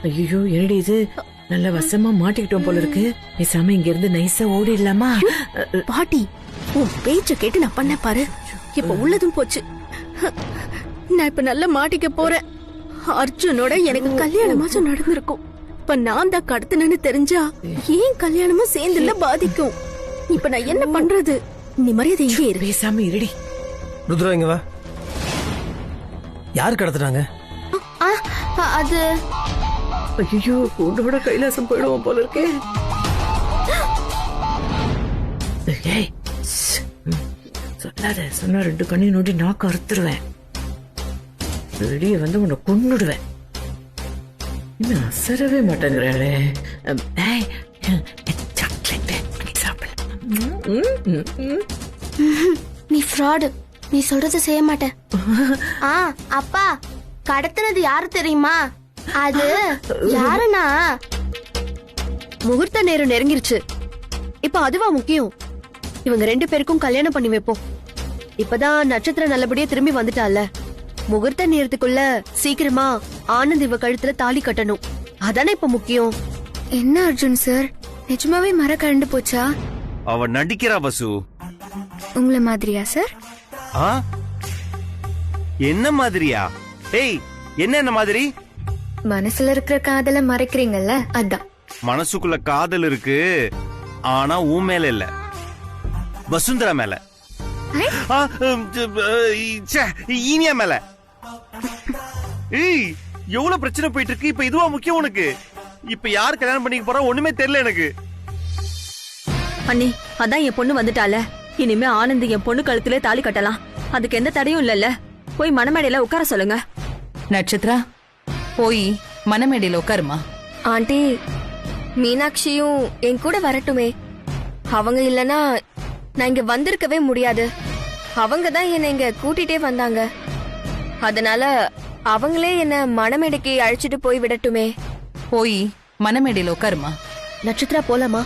ஐயோ, என்னடி இது? நல்ல வசமா மாட்டிக்கிட்டோம் போல இருக்கு. பேசாம இங்க இருந்து நைஸா ஓடிடலாமா? பாட்டி, உன் பேச்ச கேட்டு நான் பண்ண பாரு. இப்ப உள்ளதும் போச்சு. நான் இப்ப நல்லா மாட்டிக்க போறேன். அர்ஜுனோட எனக்கு கல்யாணமாச்சும் நடந்திருக்கும். இப்ப நான் தான் கடத்தினு தெரிஞ்சா ஏன் கல்யாணமும் சேர்ந்துல பாதிக்கும். இப்ப நான் என்ன பண்றது? நீ மரியாதை இங்கே இரு. பேசாம இருடி. ருத்ரா, இங்க வா. யாரு கடத்துறாங்க? அது ஐயோ, கூண்டோட கைலாசம் போயிடுவோம் போல இருக்கே. சொல்லாத, சொன்னா 2 கண்ணையும் நோண்டி நாக்கு அறுத்துருவேன். வெளியே வந்து உன்னை கொன்னுடுவேன். இன்னும் அசரவே மாட்டேங்கிறாளே. நீ ஃப்ராடு. நீ சொல்றத செய்ய மாட்ட. அப்பா, கடத்தினது யாரு தெரியுமா? அது யாருன்னா, முகூர்த்த நேரம் நெருங்கிருச்சு. இப்ப அதுவா முக்கியம்? இவங்க 2 பேருக்கும் கல்யாணம் பண்ணி வைப்போம். இப்பதான் நட்சத்திரம் நல்லபடியா திரும்பி வந்துட்டால. முகூர்த்த நேரத்துக்குள்ள சீக்கிரமா ஆனந்த் இவ கழுத்துல தாலி கட்டணும். அதானே இப்ப முக்கியம். என்ன அர்ஜுன் சார், நிஜமாவே மர கரண்டு போச்சா? அவ நடிக்கிறா வசு. உங்களை மாதிரியா சார்? என்ன மாதிரியா? ஏய், என்ன மாதிரி? மனசுல இருக்கிற காதல மறைக்கிறீங்கல்ல அதான். மனசுக்குள்ள காதல் இருக்கு, ஆனா உன் மேல இல்ல, வசுந்தரா மேல. இனியா மேல. ஏய், எவ்வளவு பிரச்சனை போயிட்டு இருக்கு. இப்ப இதுவா முக்கியம் உனக்கு? இப்ப யார் கல்யாணம் பண்ணிக்க போறா ஒண்ணுமே தெரியல எனக்கு. அண்ணி, அதான் என் பொண்ணு வந்துட்டால. இனிமே ஆனந்த் என் பொண்ணு கழுத்துல தாலி கட்டலாம். அதுக்கு எந்த தடையும் இல்லல்ல. போய் மணமேடையில உட்கார சொல்லுங்க. நட்சத்திரா, போய் மணமேடையில உட்காருமா. ஆண்டி, மீனாட்சியும் என் கூட வரட்டுமே. அவங்க இல்லனா நான் இங்க வந்திருக்கவே முடியாது. அவங்க தான் என்ன இங்க கூட்டிட்டே வந்தாங்க. அதனால அவங்களே என்ன மணமேடைக்கு அழைச்சிட்டு போய் விடட்டுமே. போய் மணமேடையில உட்காருமா. நட்சத்திரா, போலாமா?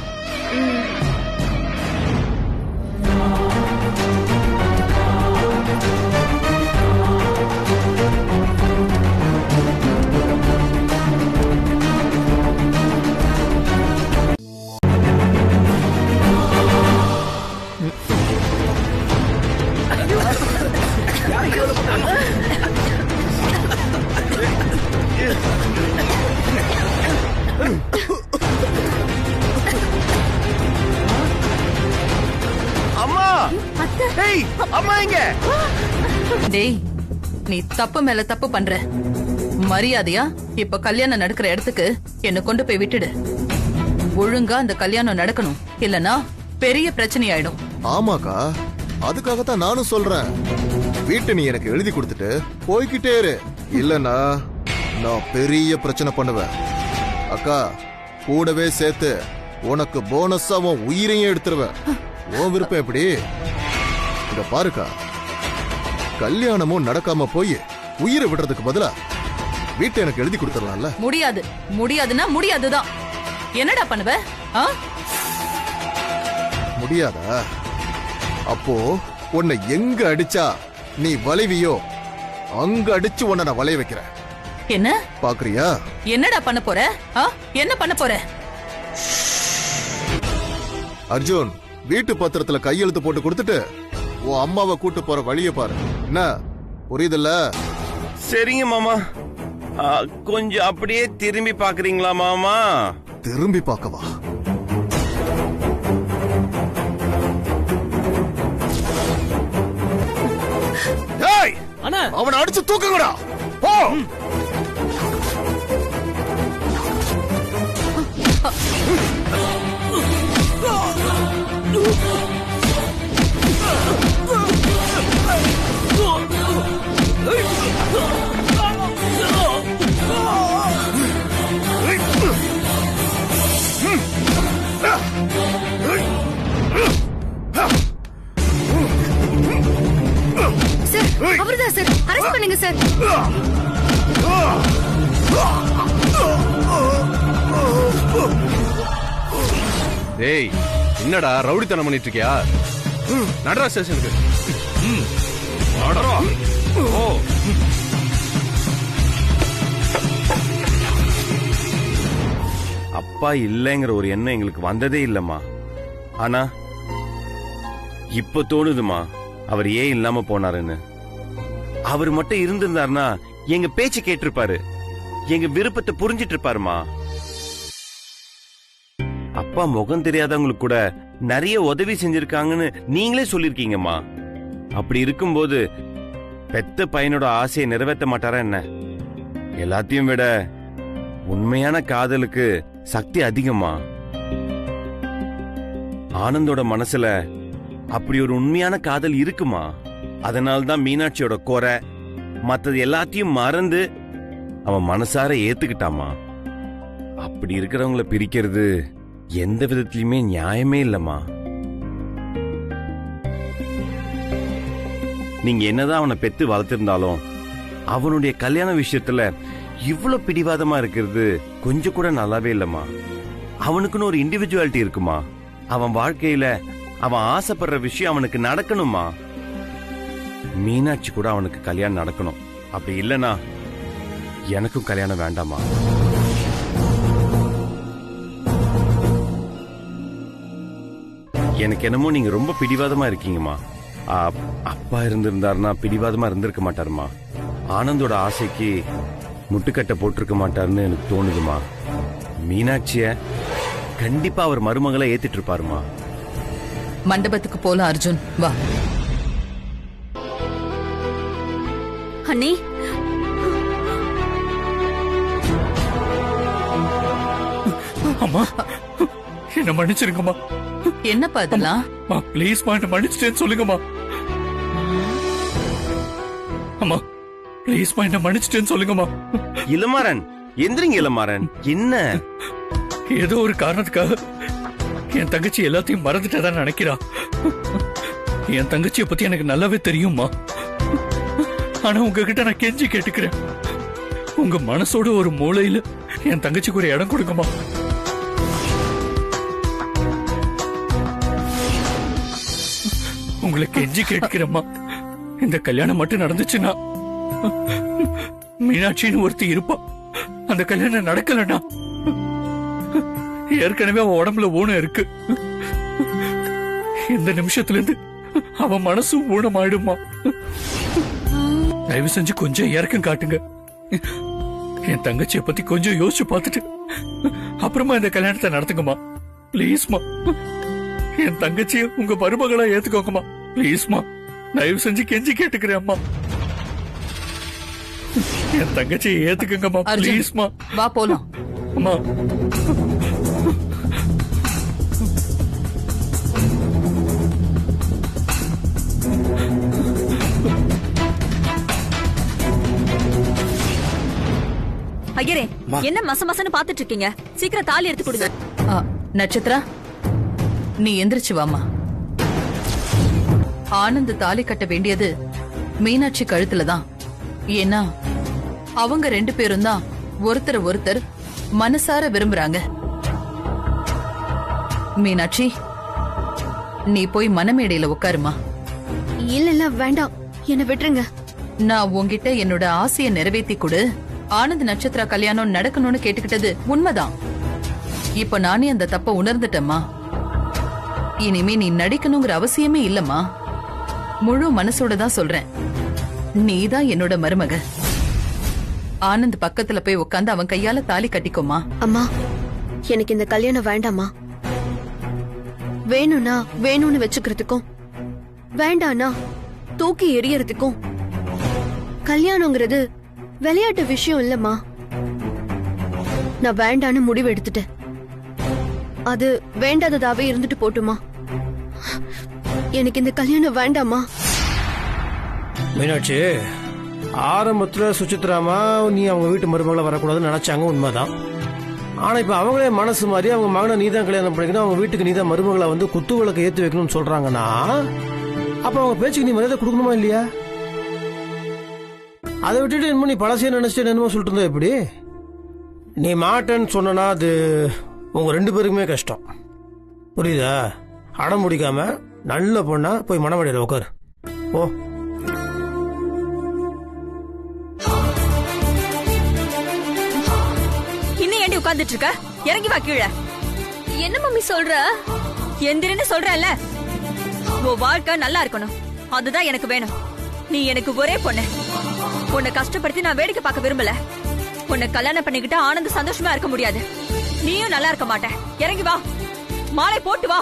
அம்மா, டேய், அம்மா இங்க. டேய், நீ தப்பு மேல தப்பு பண்ற. மரியாதையா இப்ப கல்யாணம் நடக்கிற இடத்துக்கு என்ன கொண்டு போய் விட்டுடு. ஒழுங்கா அந்த கல்யாணம் நடக்கணும், இல்லனா பெரிய பிரச்சனை ஆயிடும். ஆமாக்கா, அதுக்காகத்தான் நானும் சொல்றேன். வீட்டை நீ எனக்கு எழுதி கொடுத்துட்டு போய்கிட்டே இரு, இல்லனா நான் பெரிய பிரச்சனை பண்ணுவேன். அக்கா, கூடவே சேர்த்து உனக்கு போனஸா உன் உயிரையும் எடுத்துருவேன். உன் விருப்பம் எப்படி? இங்க பாருக்கா, கல்யாணமும் நடக்காம போய் உயிரை விடுறதுக்கு பதிலா வீட்டை எனக்கு எழுதி கொடுத்துடலாம்ல. முடியாது. முடியாதுன்னா முடியாதுதான். என்னடா பண்ணுவ? முடியாதா? அப்போ உன்னை எங்க அடிச்சா நீ வளைவியோ அங்க அடிச்சு உன்னை நான் வளைய வைக்கிறேன். என்ன பாக்குறியா? என்னடா பண்ண போற? என்ன பண்ண போற? அர்ஜுன், வீட்டு பத்திரத்துல கையெழுத்து போட்டு கொடுத்துட்டு உன் அம்மாவை கூட்டு போற வழிய பாரு. என்ன புரியுதுல்ல? சரிங்க மாமா. கொஞ்சம் அப்படியே திரும்பி பாக்குறீங்களா மாமா? திரும்பி பார்க்கவா? அவனை அடிச்சு தூக்குங்கடா. போ. சார், அவர்தான் சார். அரெஸ்ட் பண்ணுங்க சார். டேய், என்னடா ரவுடித்தனம் பண்ணிட்டு இருக்கியா? நடரா ஸ்டேஷனுக்கு. நடரா. ஓ, அப்பா இல்லைங்கிற ஒரு எண்ணம் எங்களுக்கு வந்ததே இல்லம்மா. ஆனா இப்ப தோணுதுமா, அவர் ஏன் இல்லாம போனாருன்னு. அவர் மட்டும் இருந்திருந்தாருன்னா எங்க பேச்சு கேட்டிருப்பாரு, எங்க விருப்பத்தை புரிஞ்சிட்டு இருப்பாருமா. அப்பா முகம் தெரியாதவங்களுக்கு கூட நிறைய உதவி செஞ்சிருக்காங்கன்னு நீங்களே சொல்லிருக்கீங்கம்மா. அப்படி இருக்கும்போது பெத்த பையனோட ஆசையை நிறைவேற்ற மாட்டாரா என்ன? எல்லாத்தையும் விட உண்மையான காதலுக்கு சக்தி அதிகமா. ஆனந்தோட மனசுல அப்படி ஒரு உண்மையான காதல் இருக்குமா. அதனால்தான் மீனாட்சியோட குறை மத்தது எல்லாத்தையும் மறந்து அவன் மனசார ஏத்துக்கிட்டாமா. அப்படி இருக்கிறவங்களை பிரிக்கிறது எந்த விதத்திலுமே நியாயமே இல்லம்மா. நீங்க என்னதான் அவனை பெத்து வளர்த்திருந்தாலும் அவனுடைய கல்யாண விஷயத்துல இவ்வளவு பிடிவாதமா இருக்கிறது கொஞ்சம் கூட நல்லாவே இல்லம்மா. அவனுக்குன்னு ஒரு இண்டிவிஜுவாலிட்டி இருக்குமா. அவன் வாழ்க்கையில அவன் ஆசைப்படுற விஷயம் அவனுக்கு நடக்கணுமா. மீனாட்சி கூட அவனுக்கு கல்யாணம் நடக்கணும். அப்படி இல்லனா எனக்கும் கல்யாணம் வேண்டாமா. எனக்கு என்னமோ நீங்க ரொம்ப பிடிவாதமா இருக்கீங்கம்மா. அப்பா இருந்திருந்தாருன்னா பிடிவாதமா இருந்திருக்க மாட்டாருமா. ஆனந்தோட ஆசைக்கு முட்டுக்கட்டை போட்டிருக்க மாட்டாருன்னு எனக்கு தோணுதுமா. மீனாட்சிய கண்டிப்பா அவர் மருமகளை ஏத்திட்டு இருப்பாருமா. மண்டபத்துக்கு போலாம் அர்ஜுன், வா. அண்ணி, அம்மா என்ன மன்னிச்சிருங்கம்மா. என்னப்பா இதெல்லாம்? ப்ளீஸ்மா என்ன மன்னிச்சிட்டேன்னு சொல்லுங்கம்மா. அம்மா ப்ளீஸ்மா என்ன மன்னிச்சிட்டேன்னு சொல்லுங்கம்மா. இளமாறன், எந்திரிங்க இளமாறன். என்ன? ஏதோ ஒரு காரணத்துக்காக என் தங்கச்சி எல்லாத்தையும் மறந்துட்டதான் நினைக்கிறா. என் தங்கச்சியை பத்தி எனக்கு நல்லாவே தெரியும்மா. ஆனா உங்ககிட்ட நான் கெஞ்சி கேட்டுக்கிறேன், உங்க மனசோட ஒரு மூலையில என் தங்கச்சிக்கு ஒரு இடம் கொடுங்கம்மா. உங்களை கெஞ்சி கேட்கிறேம்மா. இந்த கல்யாணம் மட்டும் நடந்துச்சுன்னா மீனாட்சின்னு ஒருத்தி இருப்பா. அந்த கல்யாணம் நடக்கலன்னா ஏற்கனவே அவன் உடம்புல ஊனம் இருக்கு. இந்த நிமிஷத்துல இருந்து அவன் மனசு ஊனமாயிடுமா. தயவு செஞ்சு கொஞ்சம் இறக்கம் காட்டுங்க. என் தங்கச்சிய பத்தி கொஞ்சம் யோசிச்சு பார்த்துட்டு அப்புறமா இந்த கல்யாணத்தை நடத்துங்கம்மா. பிளீஸ்மா, என் தங்கச்சிய உங்க மருமகளா ஏத்துக்கோங்கம்மா. பிளீஸ்மா, தயவு செஞ்சு கெஞ்சி கேட்டுக்கிறேன் அம்மா. என் தங்கச்சியை ஏத்துக்கங்கம்மா. பிளீஸ்மா, வா போலாம். அம்மா ஐயரே, என்ன மச மசன்னு பாத்துட்டு இருக்கீங்க? சீக்கிரம் தாலி எடுத்து கொடுங்க. நட்சத்திரா, நீ எந்திரிச்சு வாமா. ஆனந்த் தாலி கட்ட வேண்டியது மீனாட்சி கழுத்துலதான். ஏன்னா அவங்க 2 பேரும் தான் ஒருத்தர் ஒருத்தர் மனசார விரும்புறாங்க. மீனாட்சி, நீ போய் மனமேடையில உட்காருமா. இல்ல வேண்டாம், என்ன விட்டுருங்க. நான் உன்கிட்ட என்னோட ஆசையை நிறைவேற்றி கொடு. ஆனந்த் நட்சத்திரா கல்யாணம் நடக்கணும்னு கேட்டுக்கிட்டது உண்மைதான். இப்ப நானே அந்த தப்ப உணர்ந்துட்டேம்மா. இனிமே நீ நடிக்கணுங்கிற அவசியமே இல்லம்மா. முழு மனசோட தான் சொல்றேன். நீதான் என்னோட மருமக. ஆனந்த் பக்கத்துல போய் உட்காந்து அவன் கையால தாலி கட்டிக்கோமா. அம்மா, எனக்கு இந்த கல்யாணம் வேண்டாமா. வேணும்னா வேணும்னு வச்சுக்கிறதுக்கும், வேண்டானா தூக்கி எறியறதுக்கும் கல்யாணங்கிறது விளையாட்டு விஷயம் இல்லம்மா. நான் வேண்டான்னு முடிவு எடுத்துட்டேன். அது வேண்டாததாவே இருந்துட்டு போட்டுமா. எனக்கு இந்த கல்யாணம் வேண்டாமா. மீனாட்சி, ஆரம்பத்துல சுசித்ராமா நீ அவங்க வீட்டு மருமகளை வரக்கூடாதுன்னு நினைச்சாங்க, உண்மைதான். ஆனா இப்ப அவங்களே மனசு மாதிரி அவங்க மகனை நீதான் கல்யாணம் பண்ணிக்கணும், அவங்க வீட்டுக்கு நீதான் மருமகளை வந்து குத்து விளக்கு ஏத்தி வைக்கணும்னு சொல்றாங்கன்னா அப்ப அவங்க பேச்சுக்கு நீ மரியாதை கொடுக்கணுமா இல்லையா? அதை விட்டுட்டு என்னமோ நீ பழசையை நினைச்சிட்டு என்னமோ சொல்லிட்டு இருந்தா எப்படி? நீ மாட்டேன்னு சொன்னா அது உங்க 2 பேருக்குமே கஷ்டம், புரியுதா? அடம் முடிக்காம நல்ல பொண்ணா போய் மனமடையில உட்காரு. ஓ, இன்னும் ஏண்டி உட்கார்ந்துட்டு இருக்க? இறங்கி வா கீழே. என்ன மம்மி சொல்ற? எந்திரன்னு சொல்றல. உன் வாழ்க்கை நல்லா இருக்கணும், அதுதான் எனக்கு வேணும். நீ எனக்கு ஒரே பொண்ணு. உன்னை கஷ்டப்படுத்தி நான் வேடிக்கை பார்க்க விரும்பல. உன்னை கல்யாணம் பண்ணிக்கிட்டு ஆனந்த் சந்தோஷமா இருக்க முடியாது. நீயும் நல்லா இருக்க மாட்ட. இறங்கி வா, மாலை போட்டு வா.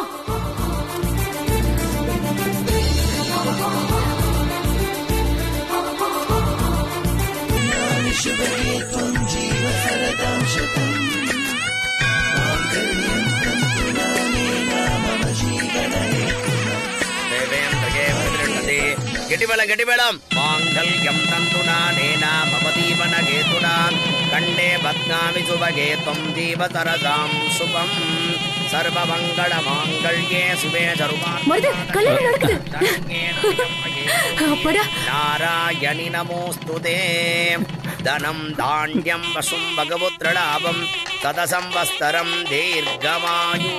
கெட்டிமேளம் மாங்கல்யம் தந்துனா மமதீவன கேதுனா கண்டே பத்னாமி சுபகே त्वं ஜீவதரதாம் சுபம் சர்வமங்கள மாங்கல்யே சுபே சர்வார்த்த மருது, கல்யாணம் நடக்குது. அப்படா. நாராயணி நமோஸ்துதே. தனம் தாண்யம் வசும் பகவத்ரலாபம் ததசம்வஸ்தரம் தீர்க்கமாயு.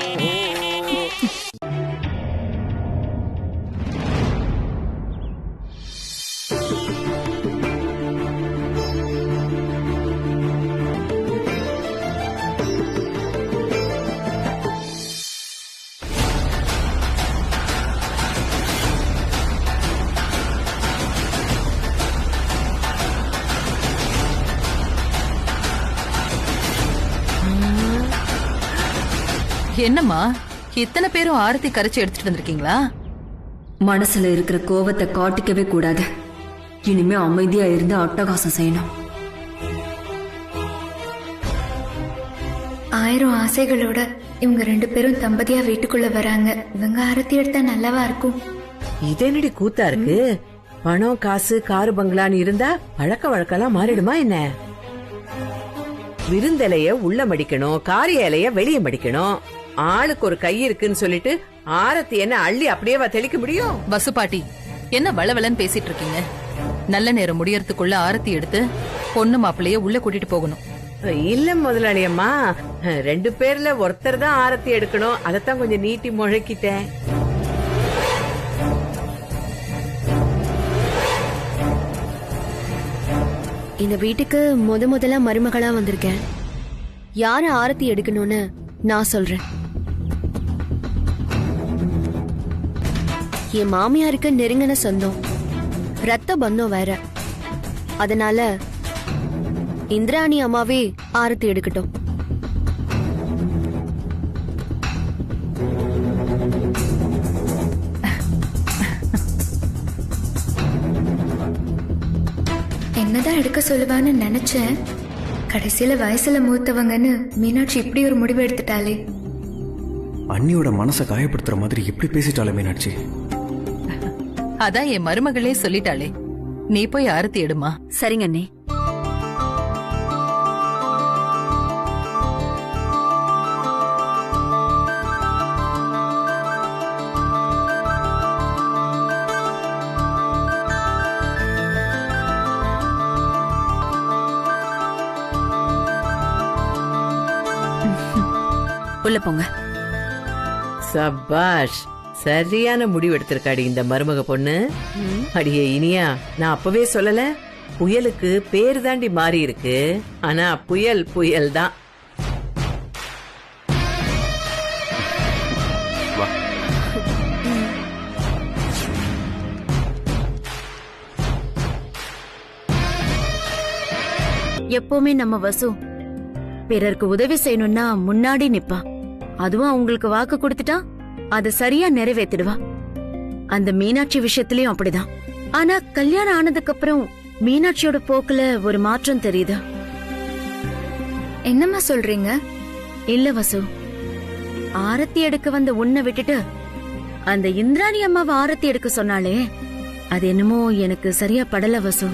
என்னம்மா இத்தனை பேரும் ஆரத்தி கரைச்சு எடுத்துட்டு வந்திருக்கீங்களா? மனசுல இருக்கிற கோவத்தை காட்டிக்கவே கூடாது. இனிமே அமைதியா இருந்து அட்டகாசம் செய்யணும். 1000 ஆசைகளோட இவங்க 2 பேரும் தம்பதியா வீட்டுக்குள்ள வராங்க. இவங்க ஆரத்தி எடுத்தா நல்லவா இருக்கும். இதனடி கூத்தா இருக்கு. பணம் காசு காரு பங்களான்னு இருந்தா பழக்க வழக்கெல்லாம் மாறிடுமா என்ன? விருந்தலைய உள்ள மடிக்கணும், காரிய இலைய வெளிய மடிக்கணும். ஆளுக்கு ஒரு கை இருக்குன்னு சொல்லிட்டு ஆரத்தி என்ன அள்ளி அப்படியே தெளிக்க முடியும்? வசுபாட்டி, என்ன வளவலன்னு பேசிட்டு இருக்கீங்க? நல்ல நேரம் முடியறதுக்குள்ள ஆரத்தி எடுத்து பொண்ணு மாப்பிள்ளைய உள்ள கூட்டிட்டு போகணும். இல்ல முதலாளி அம்மா, 2 பேர்ல ஒருத்தர் தான் ஆரத்தி எடுக்கணும். அதத்தான் கொஞ்சம் நீட்டி முழக்கிட்டேன். இந்த வீட்டுக்கு முதலா மருமகளா வந்திருக்கேன். யார ஆரத்தி எடுக்கணும்னு நான் சொல்றேன். என் மாமியாருக்கு நெருங்கின சொந்தம், ரத்த பந்தம் வேற. அதனால இந்திராணி அம்மாவே ஆரத்தி எடுக்கட்டும். என்னதான் எடுக்க சொல்லுவான்னு நினைச்சேன். கடைசியில வயசுல மூத்தவங்கன்னு மீனாட்சி இப்படி ஒரு முடிவு எடுத்துட்டாளே. அண்ணியோட மனசை காயப்படுத்துற மாதிரி இப்படி பேசிட்டாலே மீனாட்சி. அதான் என் மருமகளே சொல்லிட்டாளே, நீ போய் ஆரத்தி எடுமா. சரிங்க அண்ணே. உள்ள போங்க. சபாஷ், சரியான முடிவு எடுத்திருக்காடி இந்த மருமக பொண்ணு. அடியே இனியா, நான் அப்பவே சொல்லல, புயலுக்கு பேரு தாண்டி மாறி இருக்கு. ஆனா புயல் புயல் தான். எப்பவுமே நம்ம வசு பிறருக்கு உதவி செய்யணும்னா முன்னாடி நிப்பா. அதுவும் அவங்களுக்கு வாக்கு கொடுத்துட்டா அதை சரியா நிறைவேற்றிடுவா. அந்த மீனாட்சி விஷயத்திலயும் அப்படிதான். ஆனா கல்யாணம் ஆனதுக்கு அப்புறம் மீனாட்சியோட போக்குல ஒரு மாற்றம் தெரியுது. என்னம்மா சொல்றீங்க? இல்ல வசு, ஆரத்தி எடுக்க வந்த உன்னை விட்டுட்டு அந்த இந்திராணி அம்மாவை ஆரத்தி எடுக்க சொன்னாலே அது என்னமோ எனக்கு சரியா படல வசு.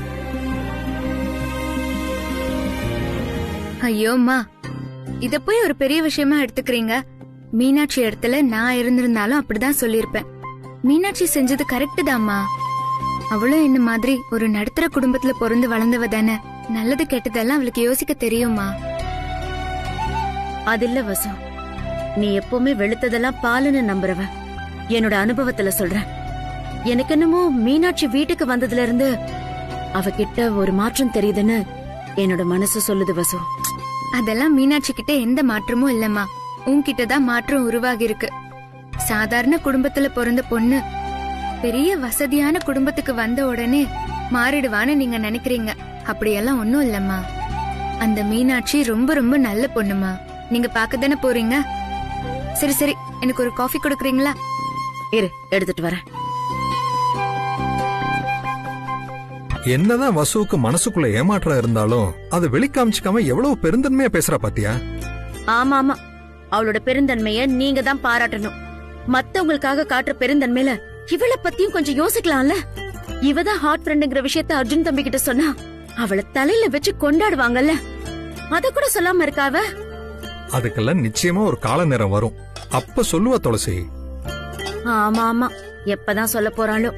ஐயோம்மா, இத போய் ஒரு பெரிய விஷயமா எடுத்துக்கிறீங்க. மீனாட்சி இடத்துல நான் இருந்திருந்தாலும் அப்படிதான் சொல்லிருப்பேன். மீனாட்சி செஞ்சது கரெக்ட் தாம்மா. அவளும் என்ன மாதிரி ஒரு நடுத்தர குடும்பத்துல பிறந்து வளர்ந்தவ தானே. நல்லது கெட்டதெல்லாம் அவளுக்கு யோசிக்க தெரியுமா. அது இல்ல வசு, நீ எப்பவுமே வெளுத்ததெல்லாம் பாலுன்னு நம்புறவ. என்னோட அனுபவத்துல சொல்றேன். எனக்கு என்னமோ மீனாட்சி வீட்டுக்கு வந்ததுல இருந்து அவகிட்ட ஒரு மாற்றம் தெரியுதுன்னு என்னோட மனசு சொல்லுது வசு. அதெல்லாம் மீனாட்சி கிட்ட எந்த மாற்றமும் இல்லம்மா. உன்கிட்டதான் மாற்றம் உருவாகி இருக்கு. சாதாரண குடும்பத்துல பிறந்த பொண்ணு பெரிய வசதியான குடும்பத்துக்கு வந்த உடனே மாறிடுவான்னு நீங்க நினைக்கிறீங்க. அப்படியெல்லாம் ஒண்ணும் இல்லம்மா. அந்த மீனாட்சி ரொம்ப ரொம்ப நல்ல பொண்ணுமா. நீங்க பாக்கதானே போறீங்க. சரி சரி, எனக்கு ஒரு காஃபி கொடுக்கறீங்களா? இரு, எடுத்துட்டு வரேன். என்னதான் வசுவுக்கு மனசுக்குள்ள ஏமாற்றம் இருந்தாலும் அது வெளிக்காமிச்சுக்காம எவ்வளவு பெருந்தன்மையா பேசுறா பாத்தியா? ஆமா ஆமா, அவளோட பெருந்தன்மைய நீங்க தான் பாராட்டணும். மத்தவங்களுக்காக காட்டுற பெருந்தன்மையில இவளை பத்தியும் கொஞ்சம் யோசிக்கலாம்ல. இவதான் ஹாட் ஃப்ரெண்டுங்கிற விஷயத்த அர்ஜுன் தம்பி கிட்ட சொன்னா அவளை தலையில வச்சு கொண்டாடுவாங்கல்ல. அத கூட சொல்லாம இருக்காவ. அதுக்கெல்லாம் நிச்சயமா ஒரு கால நேரம் வரும், அப்ப சொல்லுவா துளசி. ஆமா ஆமா, எப்பதான் சொல்ல போறாளோ.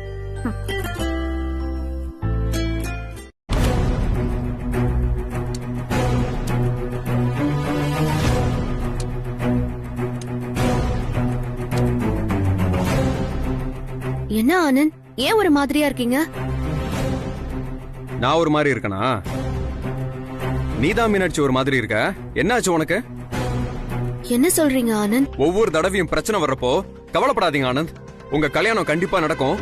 என்ன ஆனந்த், ஏன் ஒரு மாதிரியா இருக்கீங்க? நான் ஒரு மாதிரி இருக்கனா? நீதான் மீனாட்சி ஒரு மாதிரி இருக்க. என்னாச்சு உனக்கு? என்ன சொல்றீங்க ஆனந்த்? ஒவ்வொரு தடவையும் பிரச்சனை வர்றப்போ கவலைப்படாதீங்க ஆனந்த், உங்க கல்யாணம் கண்டிப்பா நடக்கும்.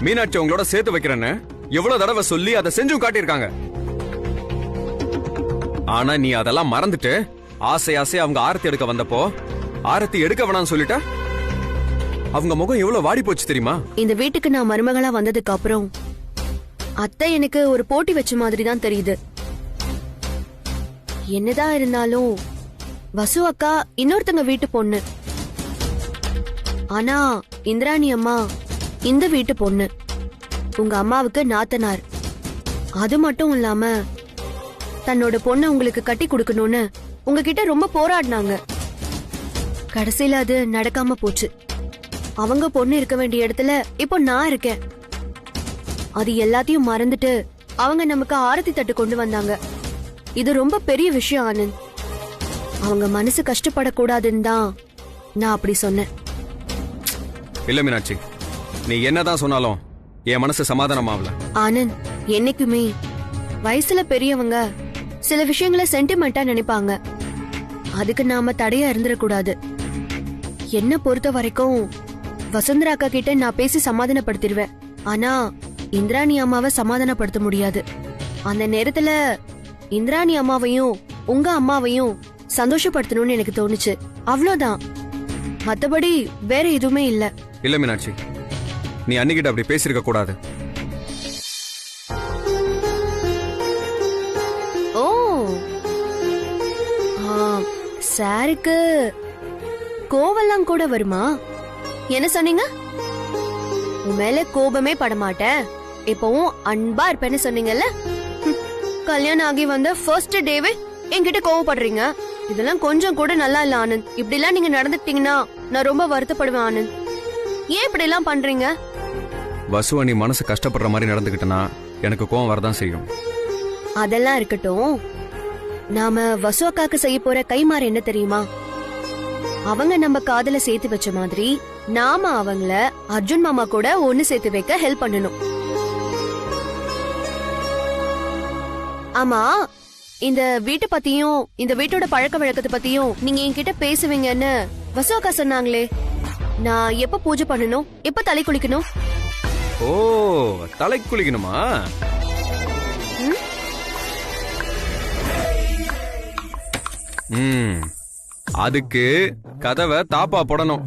மீனாட்சி உங்களோட சேர்த்து வைக்கிறேன்னு எவ்வளவு தடவை சொல்லி அதை செஞ்சும் காட்டியிருக்காங்க. ஆனா நீ அதெல்லாம் மறந்துட்டு ஆசை ஆசை அவங்க ஆரத்தி எடுக்க வந்தப்போ ஆரத்தி எடுக்க வேணாம்னு சொல்லிட்டா அவங்க முகம் எவ்வளவு வாடி போச்சு தெரியுமா? இந்த வீட்டுக்கு நான் மருமகளா வந்ததுக்கு அப்புறம் அத்தை எனக்கு ஒரு போட்டி வச்ச மாதிரி தான் தெரியுது. என்னதான் இருந்தாலும் வசு அக்கா இன்னொருத்தங்க வீட்டு பொண்ணு. ஆனா இந்திராணி அம்மா இந்த வீட்டு பொண்ணு. உங்க அம்மாவுக்கு நாத்தனார். அது மட்டும் இல்லாம தன்னோட பொண்ணை உங்களுக்கு கட்டி கொடுக்கணும்னு உங்ககிட்ட ரொம்ப போராடினாங்க. கடைசியில அது நடக்காம போச்சு. அவங்க பொண்ணு இருக்க வேண்டிய இடத்துல இப்போ நான் இருக்கேன். அது எல்லாத்தையும் மறந்துட்டு அவங்க நமக்கு ஆரத்தி தட்டு கொண்டு வந்தாங்க. இது ரொம்ப பெரிய விஷயம் ஆனந்த். அவங்க மனசு கஷ்டப்படக்கூடாதுன்னு தான் நான் அப்படி சொன்னேன். இல்ல மீனாட்சி, நீ என்னதான் சொன்னாலும் என் மனசு சமாதானமாவல. ஆனந்த், என்னைக்குமே வயசுல பெரியவங்க சில விஷயங்களை சென்டிமெண்டா நினைப்பாங்க. அதுக்கு நாம தடையா இருந்துடக்கூடாது. என்ன பொறுத்த வரைக்கும் வசுந்தரா அக்கா கிட்ட நான் பேசி சமாதானப்படுத்திடுவேன். ஆனா இந்திராணி அம்மாவை சமாதானப்படுத்த முடியாது. அந்த நேரத்துல இந்திராணி அம்மாவையும் உங்க அம்மாவையும் சந்தோஷப்படுத்தணும்னு எனக்கு தோணுச்சு. அவ்வளவுதான். மத்தபடி வேற எதுவுமே இல்ல. இல்ல மீனாட்சி, நீ அன்னிக்கிட்ட அப்படி பேசிருக்க கூடாது. ஓ, சாருக்கு கோவெல்லாம் கூட வருமா? என்ன சொன்னீங்க? உன் மேல கோபமே படமாட்டேன், இப்பவும் அன்பா இருப்பேன்னு சொன்னீங்கல்ல. கல்யாணம் ஆகி வந்த ஃபர்ஸ்ட் டேவே என்கிட்ட கோவப்படுறீங்க. இதெல்லாம் கொஞ்சம் கூட நல்லா இல்ல ஆனந்த். இப்படி எல்லாம் நீங்க நடந்துட்டீங்கன்னா நான் ரொம்ப வருத்தப்படுவேன் ஆனந்த். ஏன் இப்படி எல்லாம் பண்றீங்க? வசுவ நீ மனசு கஷ்டப்படுற மாதிரி நடந்துகிட்டனா எனக்கு கோவம் வரதான் செய்யும். அதெல்லாம் இருக்கட்டும். நாம வசு அக்காக்கு செய்ய போற கைமாறு என்ன தெரியுமா? அவங்க நம்ம காதல சேர்த்து வச்ச மாதிரி நாம அவங்கள அர்ஜுன் மாமா கூட ஒண்ணு சேர்த்து வைக்க ஹெல்ப் பண்ணணும். ஆமா, இந்த வீட்டை பத்தியும் இந்த வீட்டோட பழக்க வழக்கத்தை பத்தியும் நீங்க என்கிட்ட பேசுவீங்கன்னு வசு அக்கா சொன்னாங்களே. நான் எப்ப பூஜை பண்ணணும், எப்ப தலை குளிக்கணும்? ஓ, தலை குளிக்கணுமா? அதுக்கு கதவை தாப்பா போடணும்.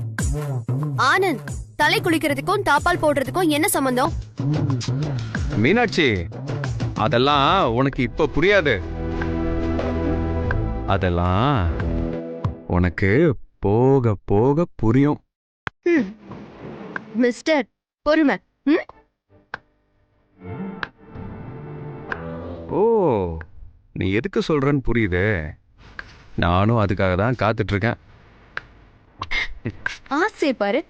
ஆனந்த், தலை குளிக்கிறதுக்கும் தாப்பால் போடுறதுக்கும் என்ன சம்பந்தம்? மீனாட்சி, அதெல்லாம் உனக்கு இப்ப புரியாது. அதெல்லாம் உனக்கு போக போக புரியும். மிஸ்டர் பொறுமை. ஓ, நீ எதுக்கு சொல்றன்னு புரியுது. நானும் அதுக்காக தான் காத்துட்டு இருக்கேன். ஆசை பாரு.